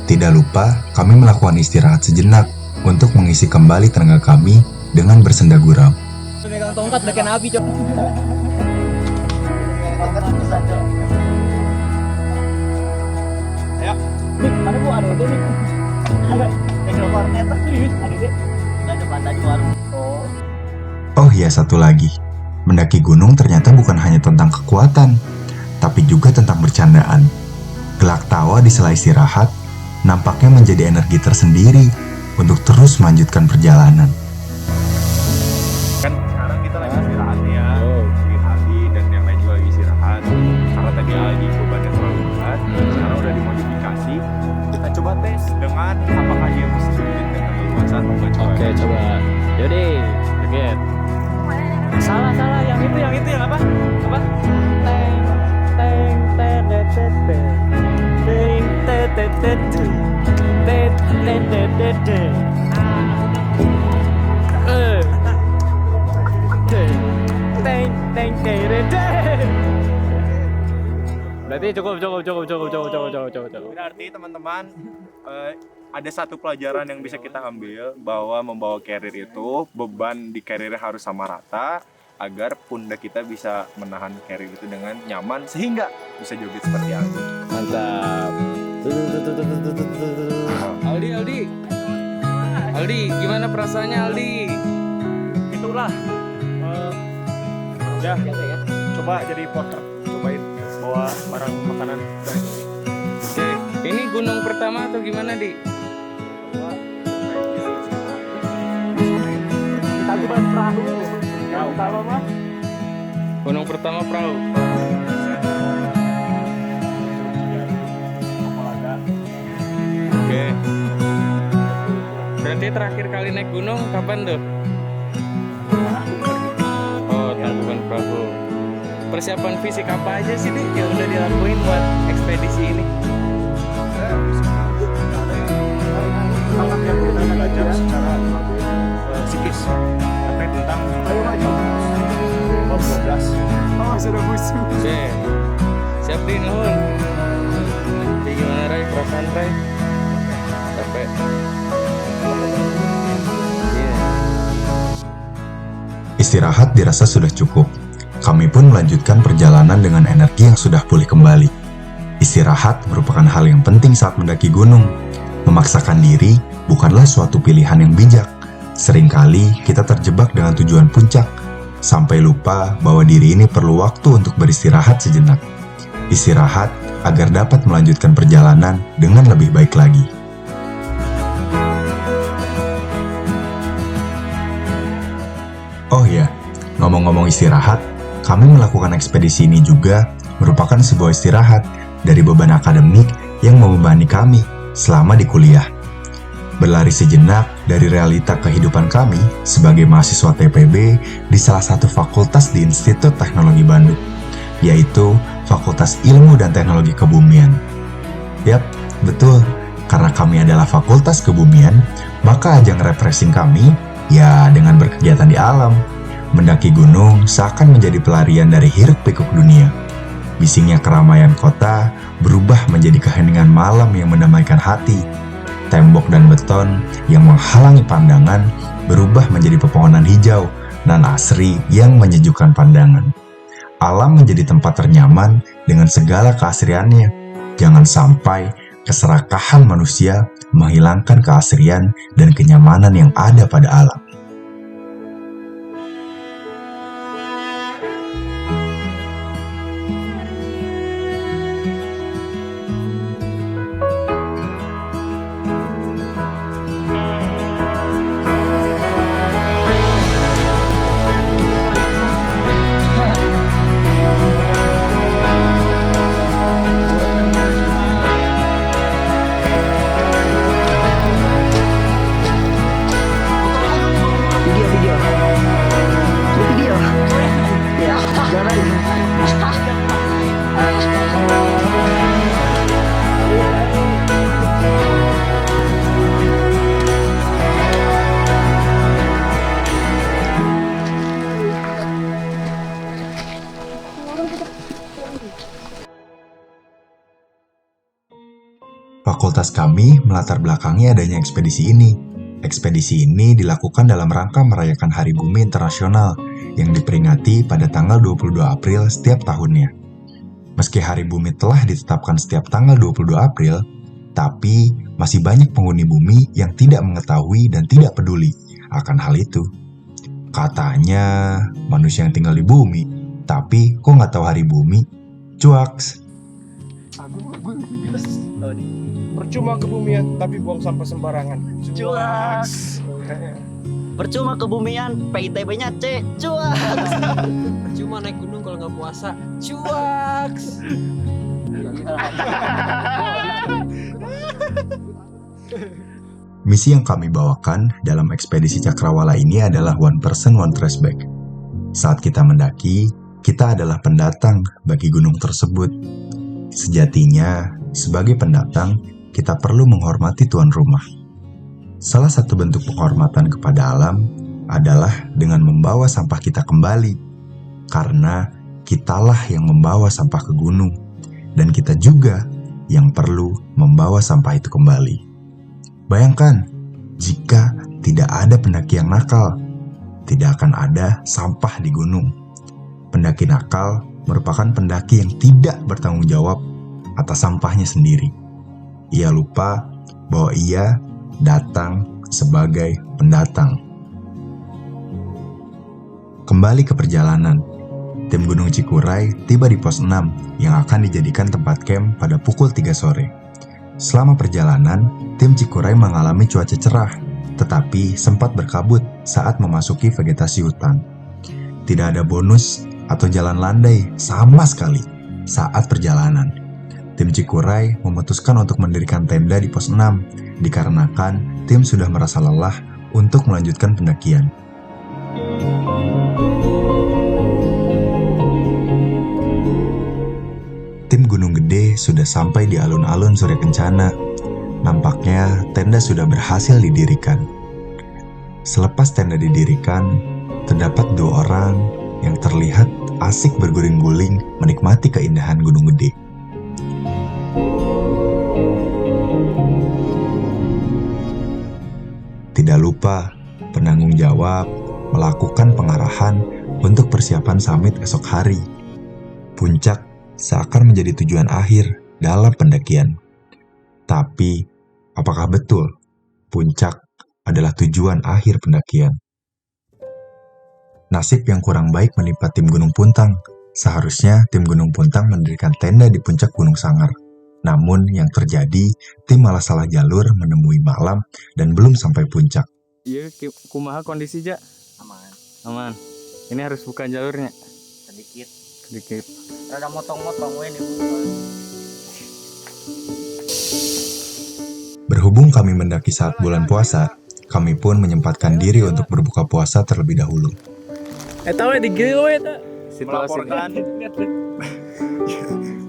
Tidak lupa, kami melakukan istirahat sejenak untuk mengisi kembali tenaga kami dengan bersenda gurau. Megang tongkat udah kayak nabi, Cok. Ayo. Nih, mana Bu ada itu nih? Ada. Yang warnet serius ada deh. Enggak ada pantai di warung. Oh iya, satu lagi. Mendaki gunung ternyata bukan hanya tentang kekuatan, tapi juga tentang bercandaan. Gelak tawa di sela istirahat nampaknya menjadi energi tersendiri untuk terus melanjutkan perjalanan. Kan sekarang kita lagi istirahat ya. Aldi dan yang lain juga lagi istirahat. Karena tadi Aldi bebannya terlalu berat, sekarang udah dimodifikasi. Kita coba tes dengan apakah dia bisa sedikit dengan leluasan membaca. Oke, coba. Yaudah, joget. Salah, yang itu yang apa? Apa? Teng, teng, teng, teng, teng, teng, teng, teng, teng, teng, teng, teng, teng. Teng, teng, teng, teng. Berarti cukup. Berarti teman-teman ada satu pelajaran yang bisa kita ambil bahwa membawa carrier itu beban di carrier harus sama rata agar pundak kita bisa menahan carrier itu dengan nyaman sehingga bisa joget seperti Aldi. Mantap. Aldi, gimana perasaannya Aldi? Itulah. Ya, coba jadi porter, cobain bawa barang makanan. Oke, ini gunung pertama atau gimana, Di? Tangkuban perahu. Yang utama mah Gunung pertama perahu. Oke. Berarti terakhir kali naik gunung kapan tuh? Oh, tangkuban perahu. Persiapan fisik apa aja sih, Di, yang udah dilakuin buat ekspedisi ini? Sangat yang kita belajar secara psikis terkait tentang 12. Sudah busuk. Oke. Siap, Di, nuhun. Jadi gimana, Ray? Perasaan, Ray? Capek. Istirahat dirasa sudah cukup. Kami pun melanjutkan perjalanan dengan energi yang sudah pulih kembali. Istirahat merupakan hal yang penting saat mendaki gunung. Memaksakan diri bukanlah suatu pilihan yang bijak. Seringkali kita terjebak dengan tujuan puncak, sampai lupa bahwa diri ini perlu waktu untuk beristirahat sejenak. Istirahat agar dapat melanjutkan perjalanan dengan lebih baik lagi. Oh ya, ngomong-ngomong istirahat, kami melakukan ekspedisi ini juga merupakan sebuah istirahat dari beban akademik yang membebani kami selama di kuliah. berlari sejenak dari realita kehidupan kami sebagai mahasiswa TPB di salah satu fakultas di Institut Teknologi Bandung, yaitu Fakultas Ilmu dan Teknologi Kebumian. Yap, betul, karena kami adalah Fakultas Kebumian, maka ajang refreshing kami ya dengan berkegiatan di alam. Mendaki gunung seakan menjadi pelarian dari hiruk-pikuk dunia. Bisingnya keramaian kota berubah menjadi keheningan malam yang mendamaikan hati. Tembok dan beton yang menghalangi pandangan berubah menjadi pepohonan hijau dan asri yang menyejukkan pandangan. Alam menjadi tempat ternyaman dengan segala keasriannya. Jangan sampai keserakahan manusia menghilangkan keasrian dan kenyamanan yang ada pada alam. Fakultas kami melatar belakangi adanya ekspedisi ini. Ekspedisi ini dilakukan dalam rangka merayakan Hari Bumi Internasional yang diperingati pada tanggal 22 April setiap tahunnya. Meski Hari Bumi telah ditetapkan setiap tanggal 22 April, tapi masih banyak penghuni bumi yang tidak mengetahui dan tidak peduli akan hal itu. Katanya manusia yang tinggal di bumi, tapi kok nggak tahu Hari Bumi? Cuaks! Percuma kebumian tapi buang sampah sembarangan. Cuaks. Percuma kebumian, PITB-nya C. Cuaks. Percuma naik gunung kalau nggak puasa. Cuaks. Misi yang kami bawakan dalam ekspedisi Cakrawala ini adalah one person, one trace back. Saat kita mendaki, kita adalah pendatang bagi gunung tersebut. Sejatinya, sebagai pendatang, kita perlu menghormati tuan rumah. Salah satu bentuk penghormatan kepada alam adalah dengan membawa sampah kita kembali, karena kitalah yang membawa sampah ke gunung, dan kita juga yang perlu membawa sampah itu kembali. Bayangkan, jika tidak ada pendaki yang nakal, tidak akan ada sampah di gunung. Pendaki nakal merupakan pendaki yang tidak bertanggung jawab atas sampahnya sendiri. Ia lupa bahwa ia datang sebagai pendatang. Kembali ke perjalanan, tim Gunung Cikuray tiba di pos 6 yang akan dijadikan tempat camp pada pukul 3 sore. Selama perjalanan, tim Cikuray mengalami cuaca cerah, tetapi sempat berkabut saat memasuki vegetasi hutan. Tidak ada bonus atau jalan landai sama sekali saat perjalanan. Tim Cikuray memutuskan untuk mendirikan tenda di pos 6 dikarenakan tim sudah merasa lelah untuk melanjutkan pendakian. Tim Gunung Gede sudah sampai di alun-alun Surya Kencana. Nampaknya tenda sudah berhasil didirikan. Selepas tenda didirikan, terdapat 2 orang yang terlihat asik berguling-guling menikmati keindahan Gunung Gede. Tidak lupa, penanggung jawab melakukan pengarahan untuk persiapan summit esok hari. Puncak seakan menjadi tujuan akhir dalam pendakian. Tapi, apakah betul puncak adalah tujuan akhir pendakian? Nasib yang kurang baik menimpa tim Gunung Puntang. Seharusnya tim Gunung Puntang mendirikan tenda di puncak Gunung Sangar. Namun yang terjadi, tim malah salah jalur menemui malam dan belum sampai puncak. Iya, kumaha kondisi ja? Aman. Ini harus buka jalurnya. Sedikit. Rada motong-motong we nih. Berhubung Berhubung kami mendaki saat bulan puasa, kami pun menyempatkan diri untuk berbuka puasa terlebih dahulu. Melaporkan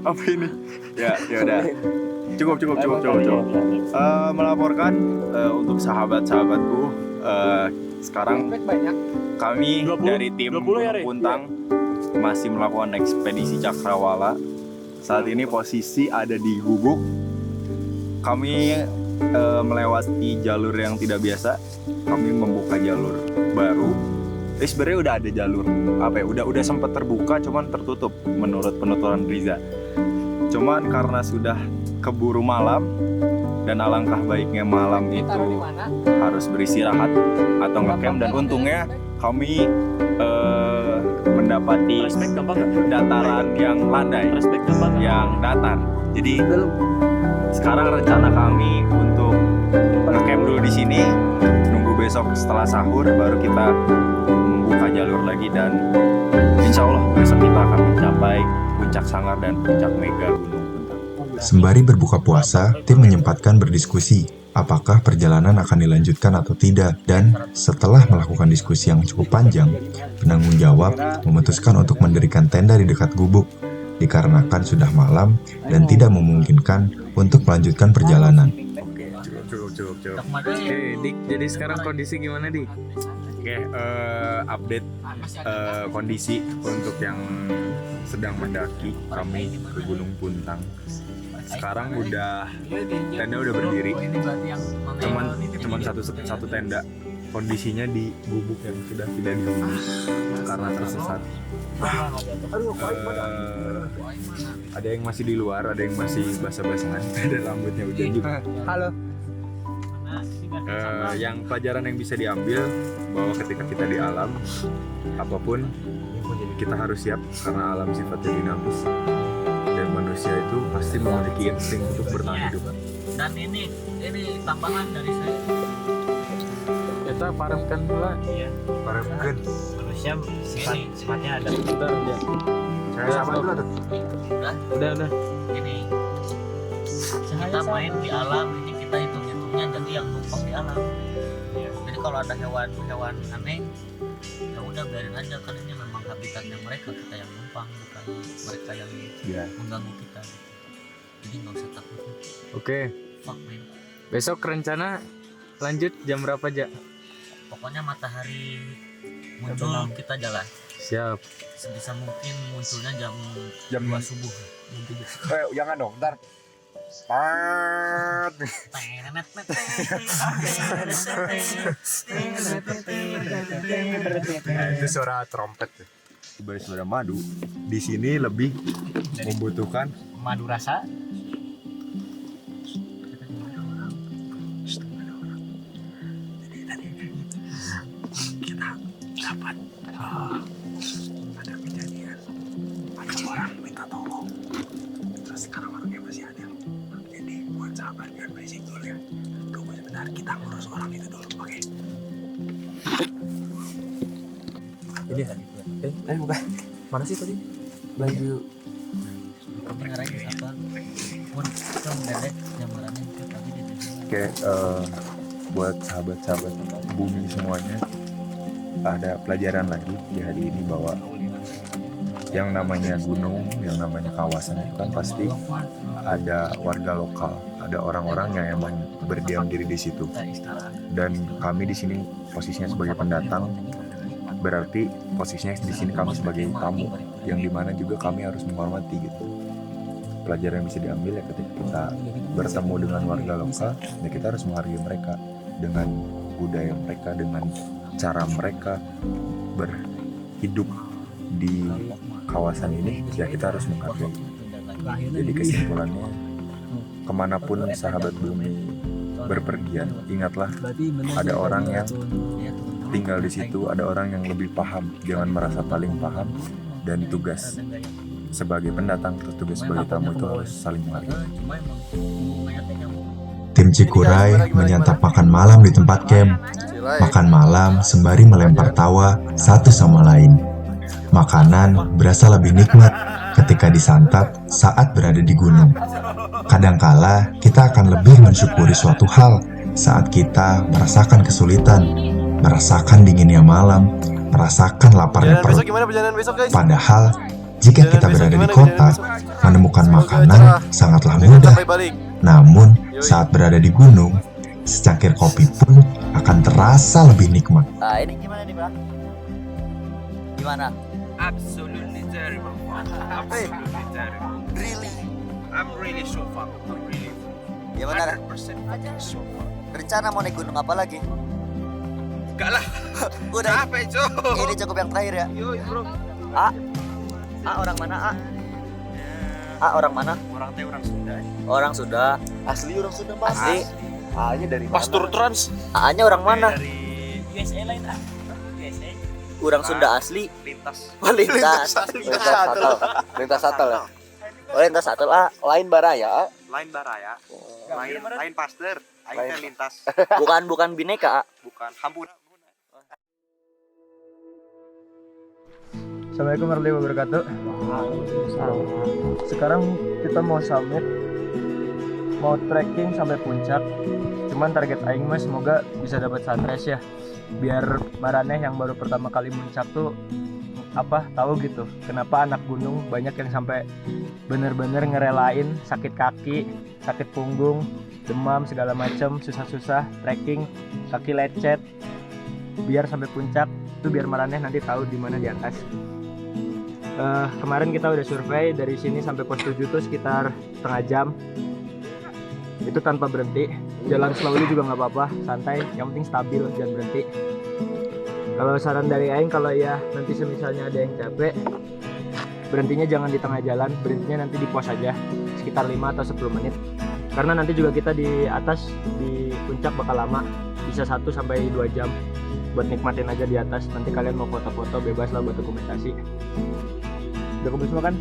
apa ini? Ya udah. Cukup. Melaporkan untuk sahabat-sahabatku, sekarang kami dari tim Gunung Puntang masih melakukan ekspedisi Cakrawala. Saat ini posisi ada di Gubuk. Kami melewati jalur yang tidak biasa. Kami membuka jalur baru. Sebenarnya udah ada jalur udah sempat terbuka, cuman tertutup menurut penuturan Riza. Cuman karena sudah keburu malam dan alangkah baiknya malam itu harus beristirahat atau nge-camp, dan untungnya kami mendapati dataran yang landai, yang datar. Jadi sekarang rencana kami untuk nge-camp dulu di sini, nunggu besok setelah sahur baru kita membuka jalur lagi, dan insya Allah besok kita akan mencapai puncak Sangar dan puncak Mega Gunung Puntang. Sembari berbuka puasa, tim menyempatkan berdiskusi apakah perjalanan akan dilanjutkan atau tidak, dan setelah melakukan diskusi yang cukup panjang, penanggung jawab memutuskan untuk mendirikan tenda di dekat gubuk dikarenakan sudah malam dan tidak memungkinkan untuk melanjutkan perjalanan. Cukup. Dik, jadi sekarang kondisi gimana, Dik? Oke, update kondisi untuk yang sedang mendaki kami ke Gunung Puntang. Sekarang tenda udah berdiri. Cuman satu tenda. Kondisinya di gubuk yang sudah tidak dihuni karena tersesat. Ada yang masih di luar, ada yang masih basah-basahan, ada rambutnya hujan juga. Halo. Yang pelajaran yang bisa diambil bahwa ketika kita di alam, apapun kita harus siap karena alam sifatnya dinamis dan manusia itu pasti memiliki insting untuk bertahan hidup. Dan ini tambahan dari saya. Kita paramkan pula. Iya. Paramkan. Manusia sifatnya ada. Saya sama dulu tuh. Udah. Ini kita main di alam, ini kita hitung-hitungnya jadi yang numpang di alam. Jadi kalau ada hewan aneh, ya udah biarin aja, kan ini memang habitatnya mereka, kita yang numpang, bukan mereka yang mengganggu kita. Jadi nggak usah takut. Oke. Besok rencana lanjut jam berapa, Ja? Pokoknya matahari muncul kita jalan. Siap. Sebisa mungkin munculnya jam 2 subuh. Jangan dong, ntar. Itu suara trompet. Sebagai saudara madu, di sini lebih membutuhkan madu rasa. Dapat ada kejadian, ada orang minta tolong, terus sekarang orangnya masih ada. Jadi buat sahabat jangan berisik dulu ya, tunggu sebentar, kita ngurus orang itu dulu. Oke. Ini bukan mana sih tadi baju kameranya apa pun kita mendadak gambarannya tadi di Oke, buat sahabat-sahabat bumi semuanya, ada pelajaran lagi di hari ini bahwa yang namanya gunung, yang namanya kawasan itu kan pasti ada warga lokal, ada orang-orang yang emang berdiam diri di situ. Dan kami di sini posisinya sebagai pendatang, berarti posisinya di sini kami sebagai tamu, yang dimana juga kami harus menghormati gitu. Pelajaran yang bisa diambil ya ketika kita bertemu dengan warga lokal, ya kita harus menghargai mereka dengan budaya mereka, dengan cara mereka berhidup di kawasan ini, ya kita harus menghargai. Jadi kesimpulannya, kemanapun sahabat bumi berpergian, ingatlah ada orang yang tinggal di situ, ada orang yang lebih paham. Jangan merasa paling paham, dan tugas sebagai pendatang atau tugas sebagai tamu itu harus saling menghargai. Tim Cikuray menyantap makan malam di tempat camp. Makan malam sembari melempar tawa satu sama lain. Makanan berasa lebih nikmat ketika disantap saat berada di gunung. Kadangkala kita akan lebih mensyukuri suatu hal saat kita merasakan kesulitan, merasakan dinginnya malam, merasakan laparnya perut. Padahal, jika kita berada di kota, menemukan makanan sangatlah mudah. Namun, saat berada di gunung, secangkir kopi pun akan terasa lebih nikmat. Ini gimana nih, Bang? Gimana? Absolutely terrible. Absolutely terrible. Really? I'm really so far. I'm really Gimana? 100% so far. Rencana mau naik gunung apa lagi? Enggak lah. Udah. Capek, Cok. Ini cukup yang terakhir ya. Yoi, bro. Orang mana, orang mana? Orang teh orang Sunda. Orang Sunda. Asli orang Sunda, Mas. Asli. A-nya dari mana? Pastur Trans. A-nya orang mana? Dari USA lain USA. Orang Sunda asli. Lintas. Lintas Satel ya. Lintas satu Lain Baraya. Lain Baraya. Lain Pasteur. Lain Lintas. bukan bineka. Bukan Hampura. Assalamualaikum warahmatullahi wabarakatuh. Sekarang kita mau summit, mau trekking sampai puncak. Cuman target aing mah semoga bisa dapat sunrise ya. Biar Maraneh yang baru pertama kali muncak tuh tahu gitu. Kenapa anak gunung banyak yang sampai bener-bener ngerelain sakit kaki, sakit punggung, demam segala macam, susah-susah trekking, kaki lecet. Biar sampai puncak itu biar Maraneh nanti tahu di mana di atas. Kemarin kita udah survei dari sini sampai pos 7 tuh sekitar setengah jam. Itu tanpa berhenti. Jalan slowly juga nggak apa-apa, santai. Yang penting stabil, jangan berhenti. Kalau saran dari Aing, kalau ya nanti semisalnya ada yang capek, berhentinya jangan di tengah jalan, berhentinya nanti di pos aja, sekitar 5 atau 10 menit. Karena nanti juga kita di atas, di puncak bakal lama, bisa 1 sampai 2 jam. Buat nikmatin aja di atas, nanti kalian mau foto-foto bebas lah buat dokumentasi. Udah kumpul semua kan?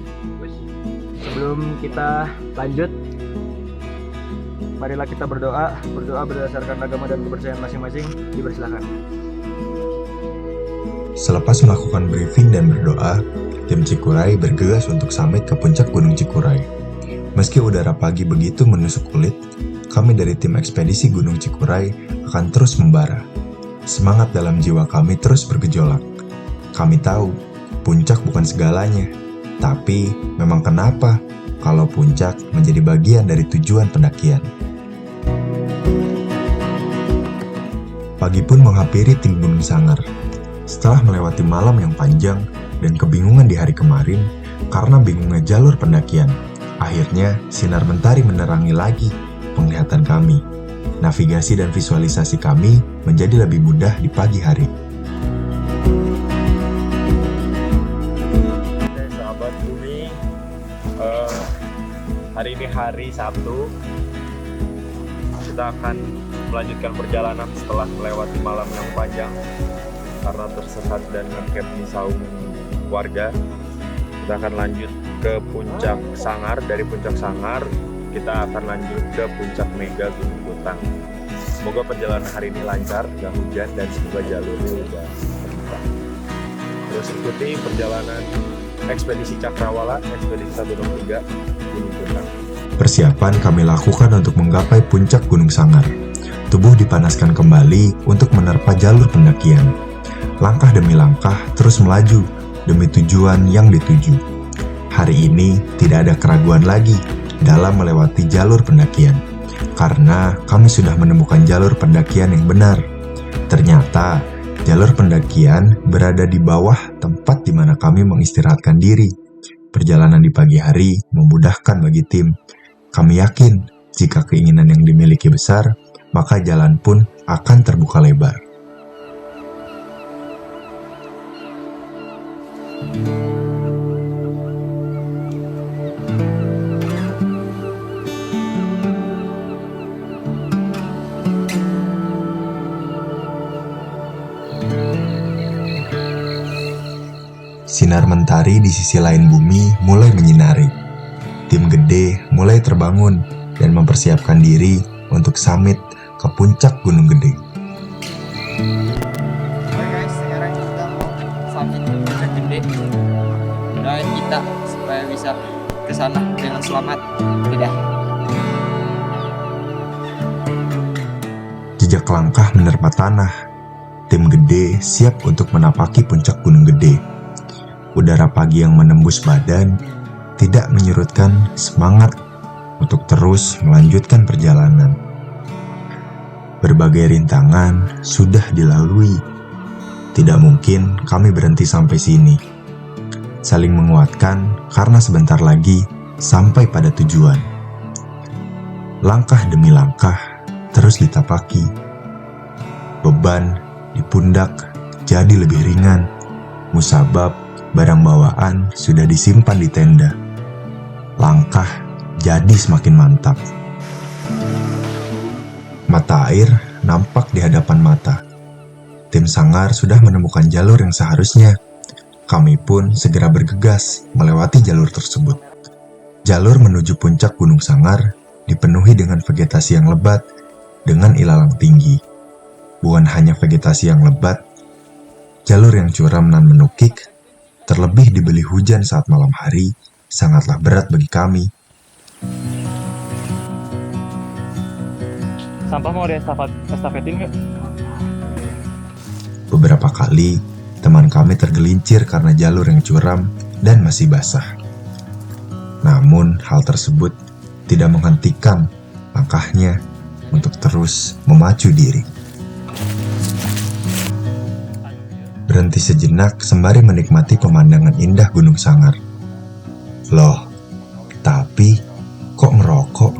Sebelum kita lanjut, marilah kita berdoa berdasarkan agama dan kepercayaan masing-masing. Dipersilakan. Selepas melakukan briefing dan berdoa, tim Cikuray bergegas untuk summit ke puncak Gunung Cikuray. Meski udara pagi begitu menusuk kulit, kami dari tim ekspedisi Gunung Cikuray akan terus membara. Semangat dalam jiwa kami terus bergejolak. Kami tahu, puncak bukan segalanya. Tapi, memang kenapa kalau puncak menjadi bagian dari tujuan pendakian? Pagi pun menghampiri tim Gunung Sangar. Setelah melewati malam yang panjang dan kebingungan di hari kemarin karena bingungnya jalur pendakian, akhirnya sinar mentari menerangi lagi penglihatan kami. Navigasi dan visualisasi kami menjadi lebih mudah di pagi hari. Sahabat bumi, hari ini hari Sabtu. Kita akan melanjutkan perjalanan setelah melewati malam yang panjang karena tersesat dan ngecamp di saung warga. Kita akan lanjut ke puncak Sangar. Dari puncak Sangar kita akan lanjut ke puncak Mega Gunung Butang. Semoga perjalanan hari ini lancar, gak hujan, dan semoga jalurnya udah terbuka. Terus ikuti perjalanan ekspedisi Cakrawala, ekspedisi 163 Gunung Butang. Persiapan kami lakukan untuk menggapai puncak Gunung Sangar. Tubuh dipanaskan kembali untuk menerpa jalur pendakian. Langkah demi langkah terus melaju demi tujuan yang dituju. Hari ini tidak ada keraguan lagi dalam melewati jalur pendakian, karena kami sudah menemukan jalur pendakian yang benar. Ternyata jalur pendakian berada di bawah tempat di mana kami mengistirahatkan diri. Perjalanan di pagi hari memudahkan bagi tim. Kami yakin jika keinginan yang dimiliki besar, maka jalan pun akan terbuka lebar. Sinar mentari di sisi lain bumi mulai menyinari. Tim gede mulai terbangun dan mempersiapkan diri untuk summit ke puncak Gunung Gede. Oke guys, sekarang kita mau summit ke puncak Gede. Doain kita supaya bisa ke sana dengan selamat. Dadah. Jejak langkah menerpa tanah. Tim gede siap untuk menapaki puncak gunung gede. Udara pagi yang menembus badan tidak menyurutkan semangat untuk terus melanjutkan perjalanan. Berbagai rintangan sudah dilalui. Tidak mungkin kami berhenti sampai sini. Saling menguatkan karena sebentar lagi sampai pada tujuan. Langkah demi langkah terus ditapaki. Beban di pundak jadi lebih ringan. Musabab barang bawaan sudah disimpan di tenda. Langkah jadi semakin mantap. Mata air nampak di hadapan mata. Tim Sanggar sudah menemukan jalur yang seharusnya. Kami pun segera bergegas melewati jalur tersebut. Jalur menuju puncak Gunung Sanggar dipenuhi dengan vegetasi yang lebat dengan ilalang tinggi. Bukan hanya vegetasi yang lebat, jalur yang curam dan menukik, terlebih dibeli hujan saat malam hari, sangatlah berat bagi kami. Sampah mau estafetin nggak? Beberapa kali, teman kami tergelincir karena jalur yang curam dan masih basah. Namun, hal tersebut tidak menghentikan langkahnya untuk terus memacu diri. Berhenti sejenak sembari menikmati pemandangan indah Gunung Sanggar. Loh, tapi kok merokok?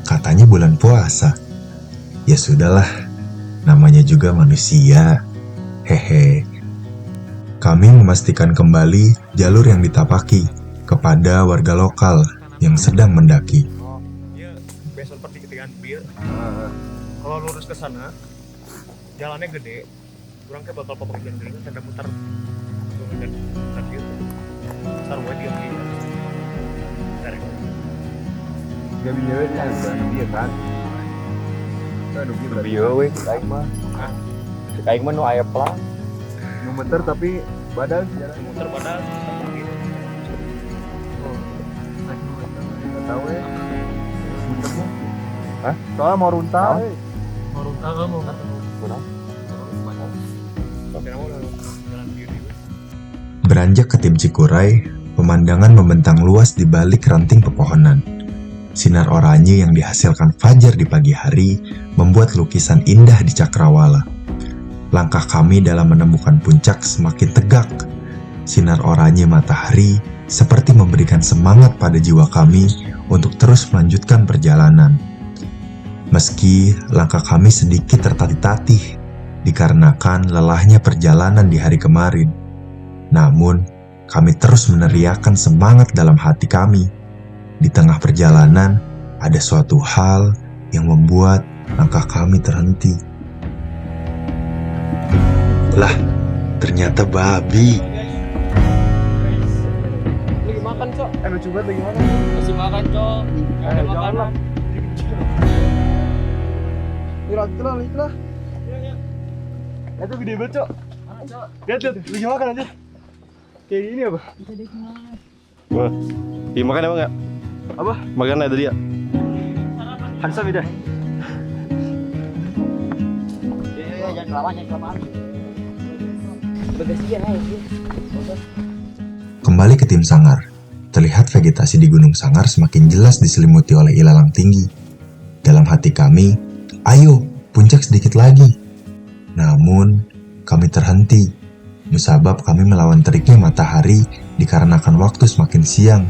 Katanya bulan puasa. Ya sudahlah, namanya juga manusia. Hehe. Kami memastikan kembali jalur yang ditapaki kepada warga lokal yang sedang mendaki. Iya, besok seperti ketinggian bir. Kalau lurus ke sana, jalannya gede. Kurang kayak bakal popok jalan gede, tanda muter. Dan gitu. Sarwa dia gitu. Dari. Gak bisa kan, dia kan. Iya weh, kayak mah. Kayak mah nu aya pelang. Nu muter tapi badan Muter badan. tahu ya. Muternya. Hah? Soalnya mau runtah. Mau runtah nggak mau? Kurang. Beranjak ke Tim Cikuray, pemandangan membentang luas di balik ranting pepohonan. Sinar oranye yang dihasilkan fajar di pagi hari membuat lukisan indah di cakrawala. Langkah kami dalam menemukan puncak semakin tegak. Sinar oranye matahari seperti memberikan semangat pada jiwa kami untuk terus melanjutkan perjalanan. Meski langkah kami sedikit tertatih-tatih dikarenakan lelahnya perjalanan di hari kemarin, namun kami terus meneriakkan semangat dalam hati kami. Di tengah perjalanan, ada suatu hal yang membuat langkah kami terhenti. Lah, ternyata babi. Lagi makan, Cok. Lucu banget lagi mana? Masih makan, Cok. Ada makanan. Itulah. Itu gede banget, Cok. Lihat, lagi makan aja. Kayak gini apa? Wah, dimakan apa enggak? Apa? Makan ada dia. Hansa beda. Iya, jangan kelamaan. Bagasinya aja. Kembali ke Tim Sanggar, terlihat vegetasi di Gunung Sanggar semakin jelas diselimuti oleh ilalang tinggi. Dalam hati kami, ayo, puncak sedikit lagi. Namun, kami terhenti. Musabab kami melawan teriknya matahari dikarenakan waktu semakin siang.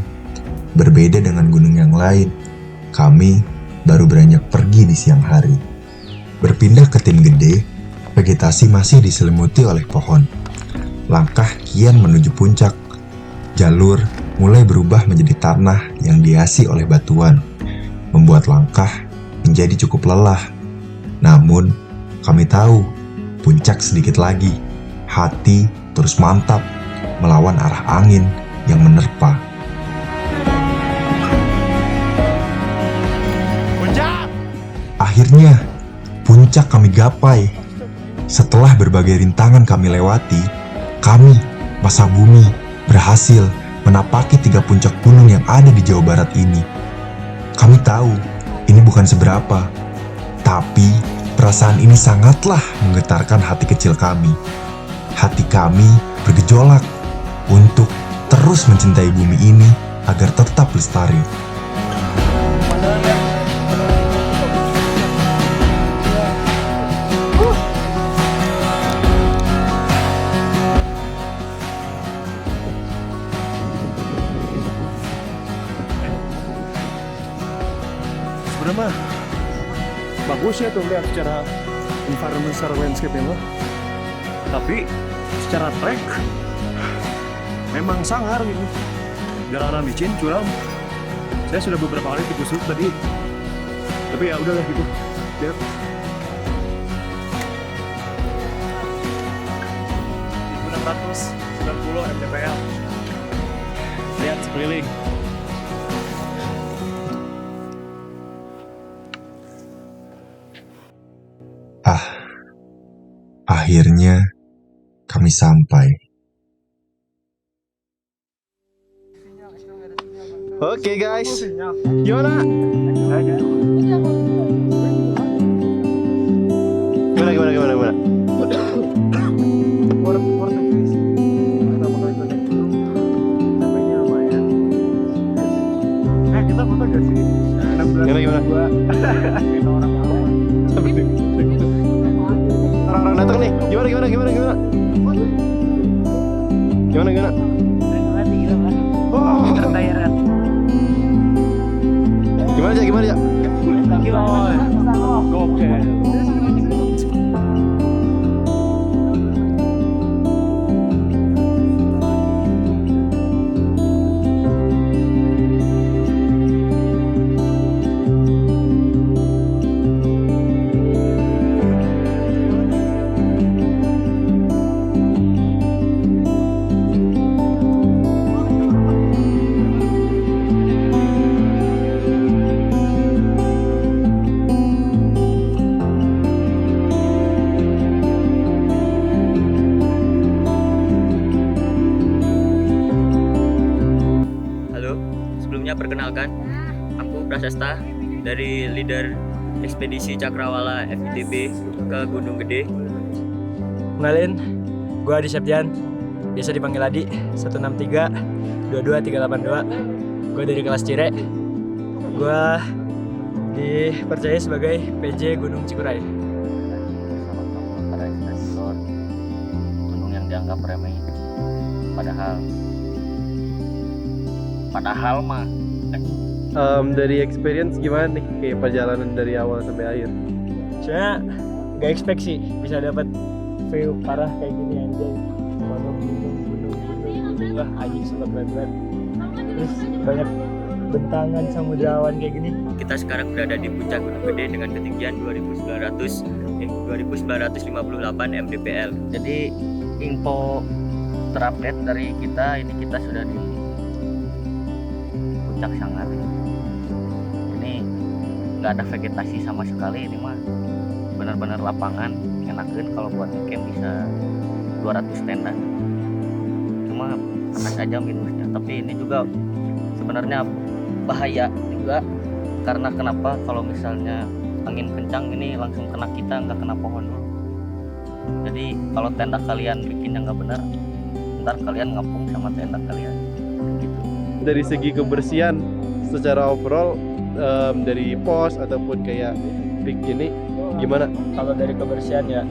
Berbeda dengan gunung yang lain, kami baru beranjak pergi di siang hari. Berpindah ke Tim Gede, vegetasi masih diselimuti oleh pohon. Langkah kian menuju puncak. Jalur mulai berubah menjadi tanah yang dihiasi oleh batuan, membuat langkah menjadi cukup lelah. Namun, kami tahu puncak sedikit lagi. Hati terus mantap melawan arah angin yang menerpa. Akhirnya, puncak kami gapai. Setelah berbagai rintangan kami lewati, kami, masa bumi, berhasil menapaki 3 puncak gunung yang ada di Jawa Barat ini. Kami tahu, ini bukan seberapa. Tapi, Perasaan ini sangatlah menggetarkan hati kecil kami. Hati kami bergejolak untuk terus mencintai bumi ini agar tetap lestari. Sebenarnya mah bagus ya tuh lihat secara environment, secara landscape-nya mah. Tapi secara trek memang sangar gitu. Jalanan licin, curam. Saya sudah beberapa kali digusur tadi. Tapi ya udahlah gitu. Lihat. 1690 mdpl. Lihat sekeliling. Akhirnya kami sampai. Oke guys, gimana? Gimana? Kita foto gak sih? Gimana? Orang-orang datang nih, gimana? Gimana ya? Perkenalkan, aku Prasesta dari leader ekspedisi Cakrawala FITB ke Gunung Gede. Kenalin, gue Adi Septian, biasa dipanggil Adi, 163 22382. Gue dari kelas Cire. Gue dipercaya sebagai PJ Gunung Cikuray. Pada eksplor gunung yang dianggap remeh, padahal mah dari experience gimana nih kayak perjalanan dari awal sampai akhir? Soalnya gak expect sih bisa dapat view parah kayak gini aja. Gunung lah anjing sempat berat. Terus banyak bentangan samudra awan kayak gini. Kita sekarang berada di puncak Gunung Gede dengan ketinggian 2958 mdpl. Jadi info terupdate dari kita, ini kita sudah di puncak Sanggar. Ini nggak ada vegetasi sama sekali, ini mah benar-benar lapangan, enakan kalau buat camp bisa 200 tenda. Cuma panas aja minusnya, tapi ini juga sebenarnya bahaya juga, karena kenapa, kalau misalnya angin kencang ini langsung kena kita, nggak kena pohon dulu. Jadi kalau tenda kalian bikinnya nggak benar, ntar kalian ngapung sama tenda kalian gitu. Dari segi kebersihan secara overall, dari pos ataupun kayak pik ini gimana? Kalau dari kebersihan ya,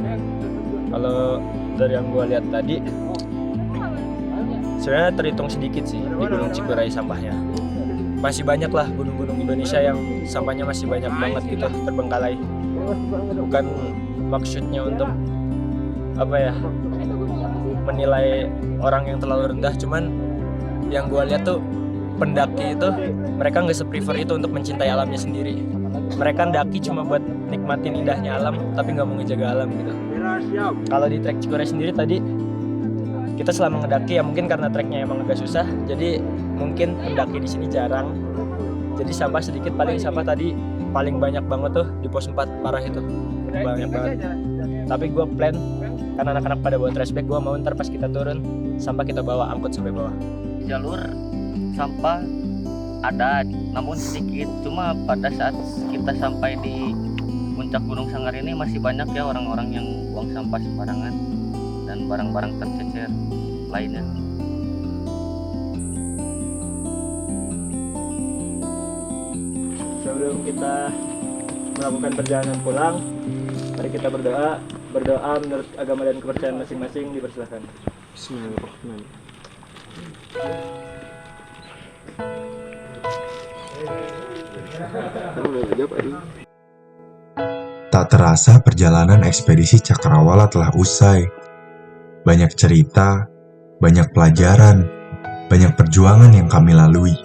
kalau dari yang gue lihat tadi sebenarnya terhitung sedikit sih di Gunung Cikuray sampahnya. Masih banyak lah gunung-gunung Indonesia yang sampahnya masih banyak banget gitu, terbengkalai. Bukan maksudnya untuk apa ya, menilai orang yang terlalu rendah, cuman yang gue lihat tuh pendaki itu mereka nggak se-prefer itu untuk mencintai alamnya sendiri. Mereka ndaki cuma buat nikmatin indahnya alam, tapi nggak mau ngejaga alam gitu. Kalau di trek Cikuray sendiri tadi kita selama ngedaki ya mungkin karena treknya emang agak susah, jadi mungkin pendaki di sini jarang. Jadi sampah sedikit, paling sampah tadi paling banyak banget tuh di pos 4, parah itu. Banyak banget. Tapi gue plan, karena anak-anak pada bawa trash bag, gue mau ntar pas kita turun sampah kita bawa, angkut sampai bawah. Jalur sampah ada, namun sedikit. Cuma pada saat kita sampai di puncak Gunung Sanggar ini masih banyak ya orang-orang yang buang sampah sembarangan dan barang-barang tercecer lainnya. Sebelum kita melakukan perjalanan pulang, mari kita berdoa. Berdoa menurut agama dan kepercayaan masing-masing, dipersilakan. Bismillahirrahmanirrahim. Tak terasa perjalanan ekspedisi Cakrawala telah usai. Banyak cerita, banyak pelajaran, banyak perjuangan yang kami lalui.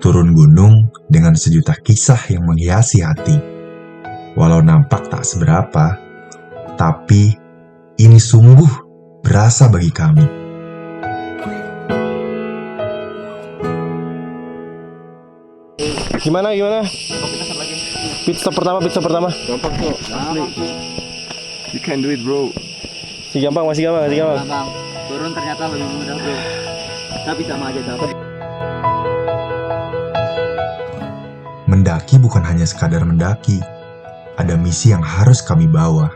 Turun gunung dengan sejuta kisah yang menghiasi hati. Walau nampak tak seberapa, tapi ini sungguh berasa bagi kami. Gimana? Pit stop pertama. Gampang kok, asli. You can do it, bro. Masih gampang. Bang, turun ternyata lebih mudah, bro. Tapi sama aja dapat. Mendaki bukan hanya sekadar mendaki. Ada misi yang harus kami bawa.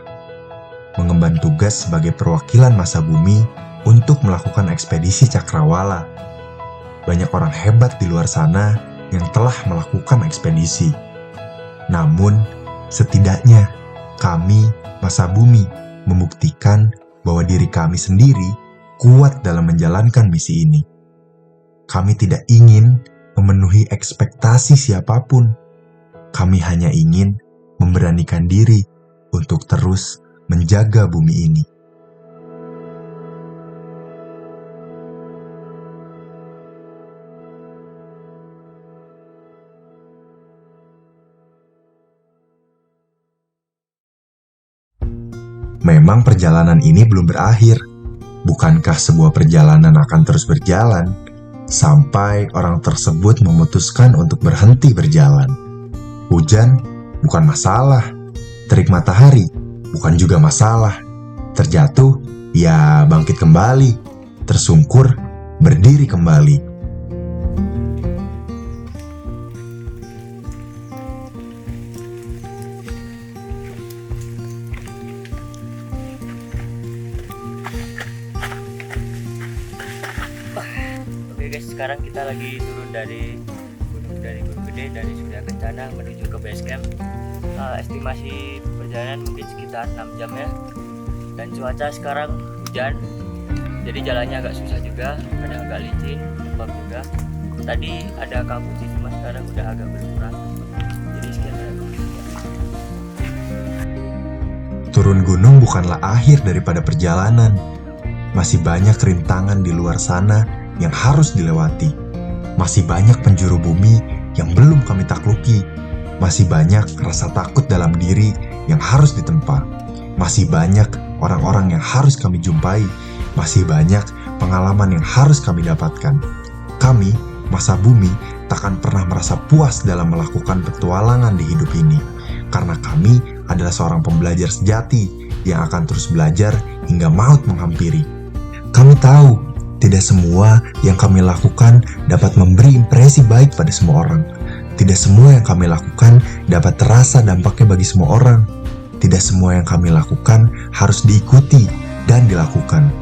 Mengemban tugas sebagai perwakilan masa bumi untuk melakukan ekspedisi Cakrawala. Banyak orang hebat di luar sana yang telah melakukan ekspedisi. Namun, setidaknya kami, masa bumi, membuktikan bahwa diri kami sendiri kuat dalam menjalankan misi ini. Kami tidak ingin memenuhi ekspektasi siapapun. Kami hanya ingin memberanikan diri untuk terus menjaga bumi ini. Memang perjalanan ini belum berakhir. Bukankah sebuah perjalanan akan terus berjalan sampai orang tersebut memutuskan untuk berhenti berjalan? Hujan bukan masalah, terik matahari bukan juga masalah. Terjatuh, ya bangkit kembali. Tersungkur, berdiri kembali. Oke guys, sekarang kita lagi turun dari Gunung Gede, dari Surya Kencana menuju ke base camp. Estimasi perjalanan mungkin sekitar 6 jam ya. Dan cuaca sekarang hujan, jadi jalannya agak susah juga, kadang agak licin, lembab juga. Tadi ada kabut sih, cuma sekarang udah agak berkurang. Jadi sekian ya. Turun gunung bukanlah akhir daripada perjalanan. Masih banyak rintangan di luar sana yang harus dilewati. Masih banyak penjuru bumi yang belum kami takluki. Masih banyak rasa takut dalam diri yang harus ditempa. Masih banyak orang-orang yang harus kami jumpai. Masih banyak pengalaman yang harus kami dapatkan. Kami, masa bumi, takkan pernah merasa puas dalam melakukan petualangan di hidup ini. Karena kami adalah seorang pembelajar sejati yang akan terus belajar hingga maut menghampiri. Kami tahu, tidak semua yang kami lakukan dapat memberi impresi baik pada semua orang. Tidak semua yang kami lakukan dapat terasa dampaknya bagi semua orang. Tidak semua yang kami lakukan harus diikuti dan dilakukan.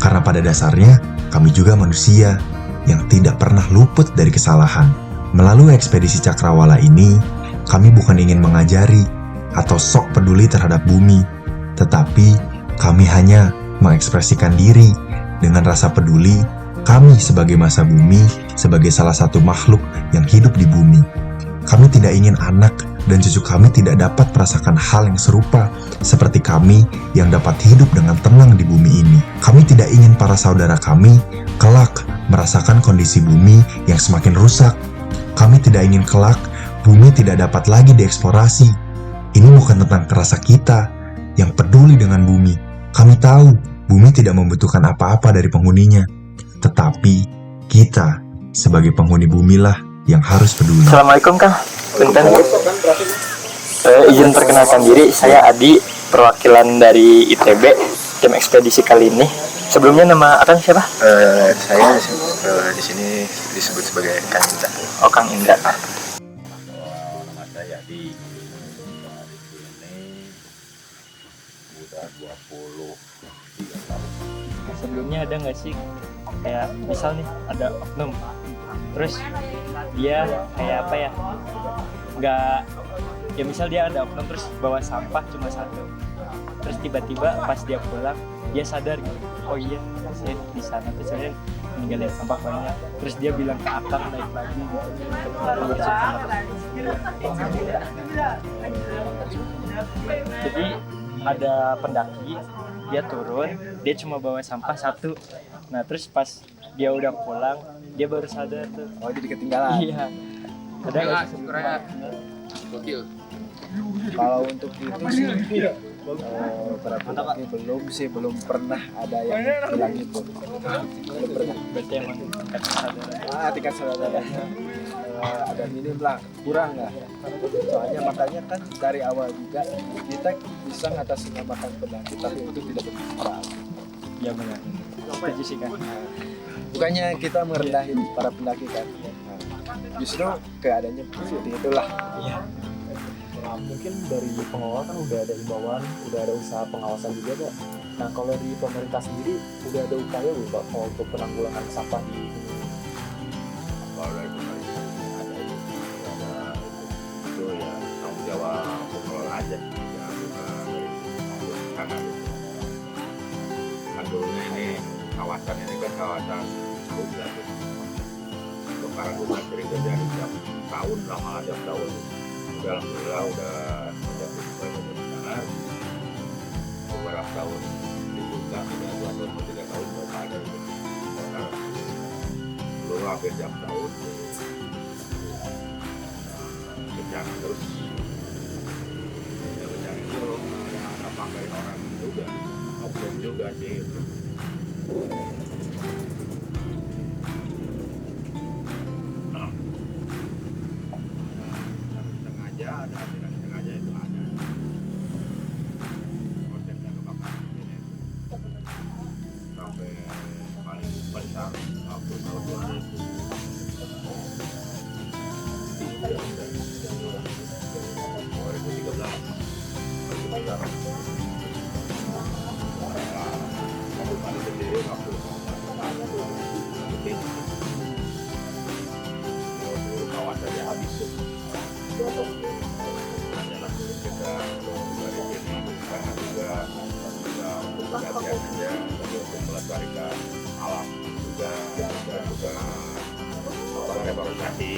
Karena pada dasarnya, kami juga manusia yang tidak pernah luput dari kesalahan. Melalui ekspedisi Cakrawala ini, kami bukan ingin mengajari atau sok peduli terhadap bumi, tetapi kami hanya mengekspresikan diri dengan rasa peduli kami sebagai masa bumi, sebagai salah satu makhluk yang hidup di bumi. Kami tidak ingin anak dan cucu kami tidak dapat merasakan hal yang serupa seperti kami yang dapat hidup dengan tenang di bumi ini. Kami tidak ingin para saudara kami kelak merasakan kondisi bumi yang semakin rusak. Kami tidak ingin kelak bumi tidak dapat lagi dieksplorasi. Ini bukan tentang kerasa kita yang peduli dengan bumi. Kami tahu bumi tidak membutuhkan apa-apa dari penghuninya, tetapi kita sebagai penghuni bumi lah yang harus peduli. Assalamualaikum Kang, punten. Izin perkenalkan diri, saya Adi, perwakilan dari ITB tim ekspedisi kali ini. Sebelumnya nama Akang siapa? Saya di sini disebut sebagai Kang Indra. Oh, Kang Indra. Nama saya Adi. contohnya ada nggak sih kayak misal nih ada oknum terus dia kayak apa ya nggak ya misal dia ada oknum terus bawa sampah cuma satu terus tiba-tiba pas dia pulang dia sadar gitu oh iya saya di sana tuh saya ninggalin sampah banyak terus dia bilang ke akang naik lagi gitu untuk bersih jadi ada pendaki dia turun dia cuma bawa sampah satu nah terus pas dia udah pulang dia baru sadar tuh Oh, jadi ketinggalan. iya ada nggak sih Gokil. Kalau untuk itu sih berarti belum pernah ada yang bilang itu. Belum pernah. berarti emang tingkat kesadaran Tingkat kesadarannya ada minim lah, kurang lah. Soalnya makanya kan dari awal juga kita bisa ngatasnamakan pendaki tapi itu tidak bermanfaat. iya benar setuju sih kan Bukannya kita merendahin para pendaki kan. Justru keadaannya seperti itulah. iya Nah, mungkin dari pengelola kan udah ada himbauan, udah ada usaha pengawasan juga Pak. Nah kalau di pemerintah sendiri udah ada upaya belum Pak kalau untuk penanggulangan sampah di Kalau dari pemerintah ada itu ya tanggung jawab pengelola aja ya bukan karena kan dulunya ini kawasan ini kan kawasan hutan kebakaran hutan sering terjadi tiap tahun lah malah tiap tahun alhamdulillah udah menjadi banyak di sana beberapa tahun dibuka sudah 2 tahun 3 tahun sudah ada itu sekarang belum hampir tiap tahun bencana terus ya bencana itu gampang dari orang juga oknum juga sih sengaja ada tidak sengaja itu ada prosesnya kebakaran ini sampai paling besar waktu tahun 2013 aku paling sendiri waktu kawasannya habis adalah kita dari sini sangat juga untuk perhatian aja untuk melestarikan alam juga dan juga reforestasi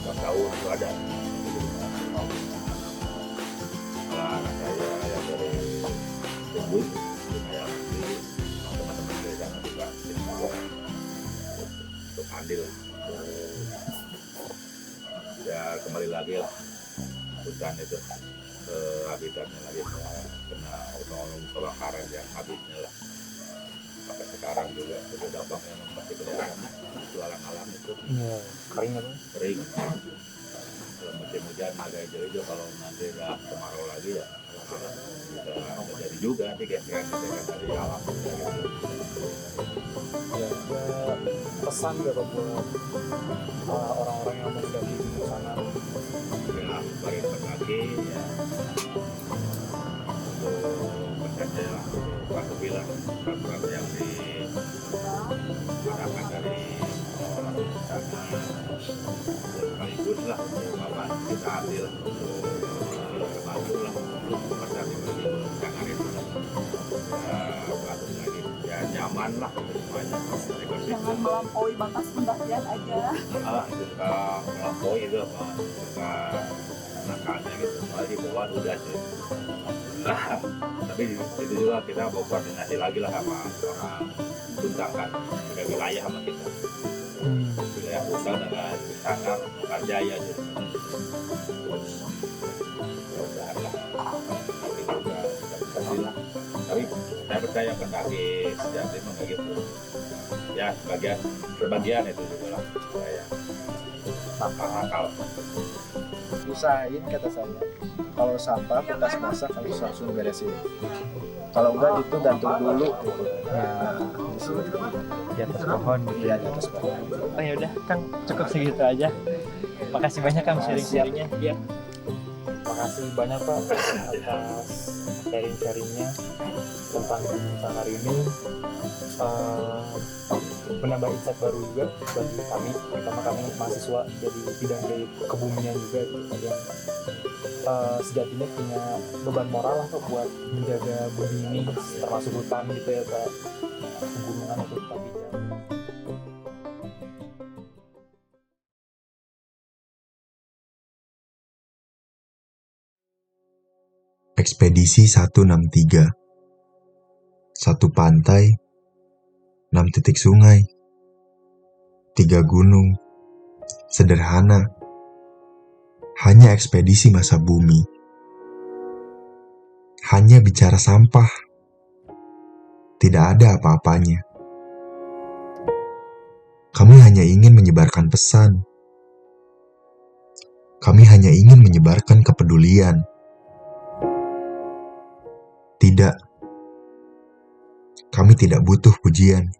setiap tahun itu ada kalau anak saya yang dari Ubud saya sendiri teman-teman dari sana juga untuk andil ya kembali lagi lah hutan itu ke habitatnya lagi kena kebakaran yang habisnya lah sampai sekarang juga sudah dampaknya pasti kelihatan jualan alam itu kering apa? Kering kalau musim hujan agak hijau-hijau kalau nanti udah kemarau lagi ya bisa terjadi juga nanti kayak dari alam Ya, ada pesan nggak Pak buat orang-orang yang mau mendaki di sana? ya bagi pendaki ya untuk pesannya lah untuk bilang peraturan yang diadakan dari orang sana sekaligus lah bapak kita ambil terbantu lah untuk pendaki jangan itu lah bagus lagi ya nyaman lah semuanya Jangan melampaui batas pendakian aja. itu suka melampaui itu apa suka nakalnya gitu malah di bawah udah sih tapi itu juga kita mau koordinasi lagi lah sama orang Tuntang kan ada wilayah sama kita wilayah Tuntang dengan Sanggar Karjaya gitu mudah-mudahan lah tapi juga bisa lah tapi saya percaya pendaki sejati memang begitu ya sebagian itu juga lah saya nakal Usahain kata saya kalau sampah bekas masak harus langsung beresin. Kalau enggak itu gantung dulu gitu. Nah, di sini di atas pohon gitu ya di atas pohon. oh ya udah Kang cukup segitu aja makasih banyak Kang sharing-sharingnya ya Makasih banyak Pak atas sharing-sharingnya. tentang hari ini menambah insight baru juga bagi kami, terutama kami mahasiswa jadi bidang dari kebumian juga yang sejatinya punya beban moral lah buat menjaga bumi ini, termasuk hutan gitu ya, Pak, pegunungan atau hutan hijau. Ekspedisi 163. Satu pantai, 6 titik sungai, 3 gunung, sederhana, hanya ekspedisi masa bumi. Hanya bicara sampah, tidak ada apa-apanya. Kami hanya ingin menyebarkan pesan. Kami hanya ingin menyebarkan kepedulian. Tidak, kami tidak butuh pujian.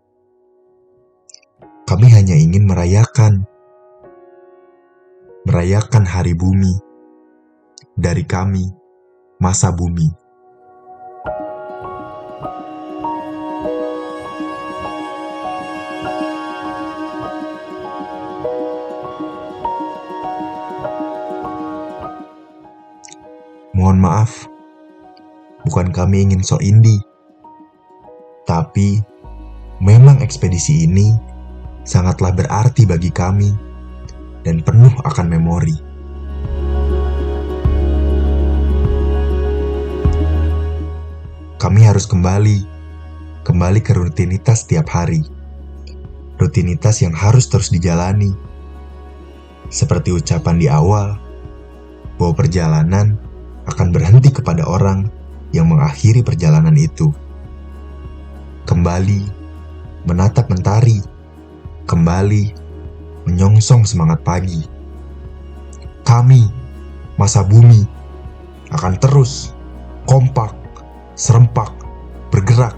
Kami hanya ingin merayakan hari bumi dari kami, masa bumi. Mohon maaf, bukan kami ingin sok indie, tapi memang ekspedisi ini sangatlah berarti bagi kami dan penuh akan memori. Kami harus kembali ke rutinitas setiap hari. Rutinitas yang harus terus dijalani. Seperti ucapan di awal, bahwa perjalanan akan berhenti kepada orang yang mengakhiri perjalanan itu. Kembali menatap mentari, kembali menyongsong semangat pagi. Kami, masa bumi, akan terus kompak, serempak, bergerak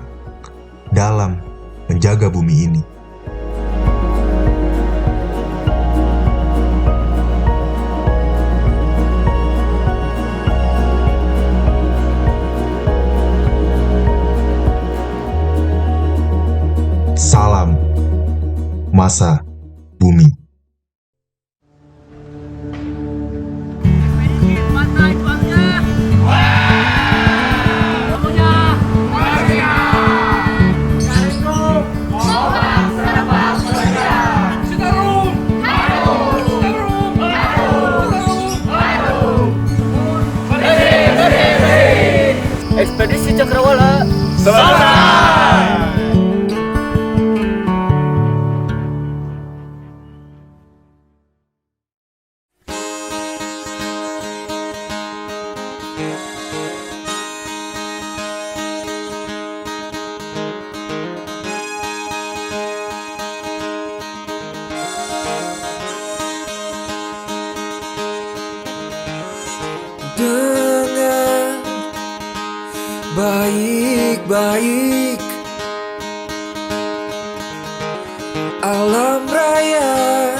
dalam menjaga bumi ini. Salam masa bumi. Ekspedisi Cakrawala dengan baik-baik alam raya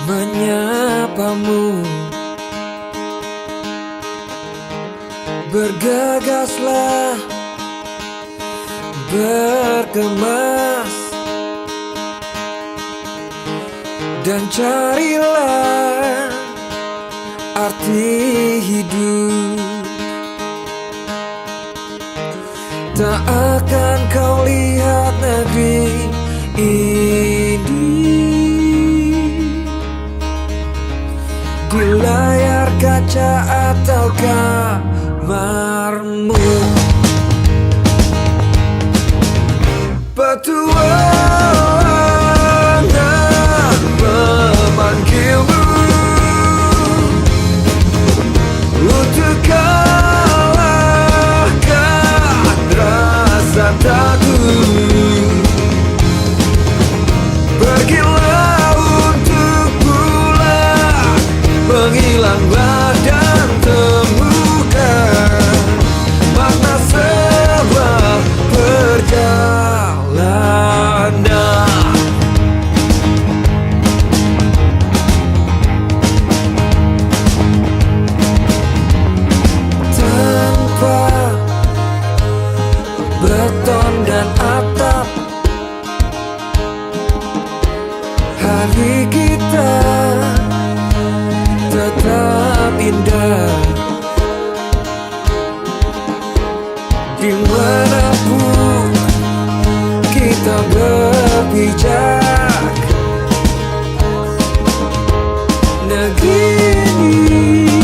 menyapamu. Bergegaslah, berkemas, dan carilah arti hidup. Tak akan kau lihat negeri ini di layar kaca atau kamarmu. Petualangan memanggilmu untuk kalahkan rasa takut. Pergilah untuk pulang, menghilanglah dan temukan makna sebuah perjalanan. Tanpa bagi kita tetap indah. Dimanapun kita berpijak, negeri ini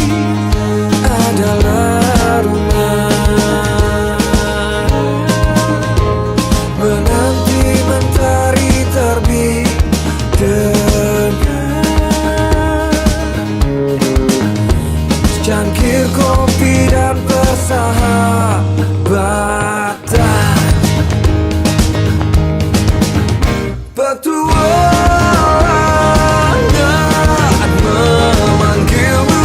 adalah rumah. Menanti mentari terbit dengan secangkir kopi dan persahabatan. Petualangan memanggilmu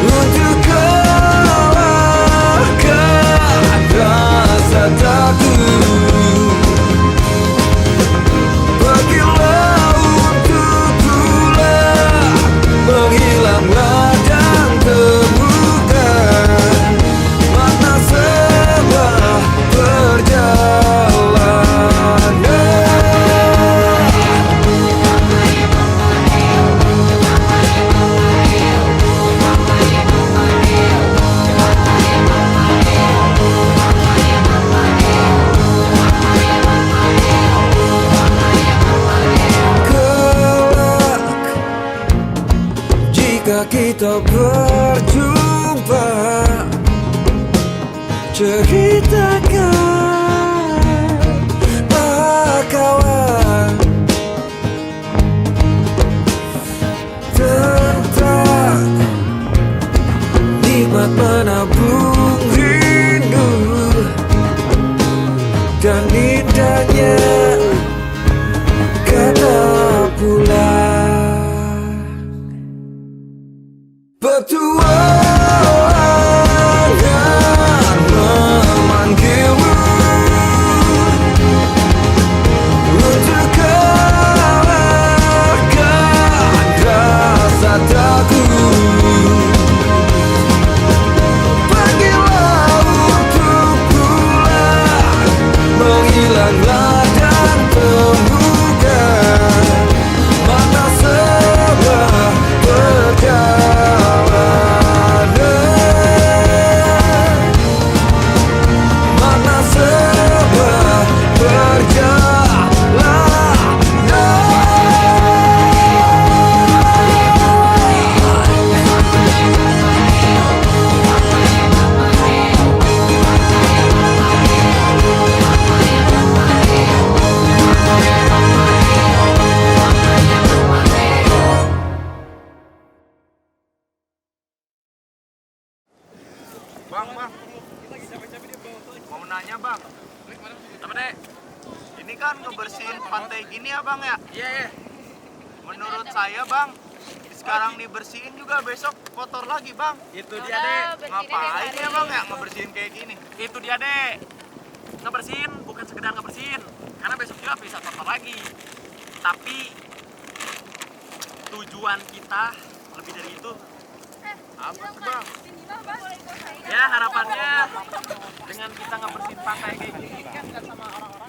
untuk kalahkan rasa takut. Pergilah untuk pulang, menghilanglah dan temukan makna sebuah perjalanan. Kelak jika kita berjumpa, ceritakan kawan tentang nikmat menabung rindu dan indahnya kata pulang. Petualangan memanggilmu untuk kalahkan rasa takut. Pergilah untuk pulang, menghilanglah dan temukan makna sebuah perjalanan. Makna sebuah Bang, mau nanya bang, apa deh? Ini kan ngebersihin pantai gini ya bang ya? Iya. Menurut saya bang, sekarang dibersihin juga besok kotor lagi bang. Itu dia deh. Ngapain ya bang ya ngebersihin kayak gini? Itu dia deh. Ngebersihin bukan sekedar ngebersihin, karena besok juga bisa kotor lagi. Tapi tujuan kita lebih dari itu. Apa tuh bang? Ya harapannya dengan kita ngebersihin pantai kayak gini, kan sama orang-orang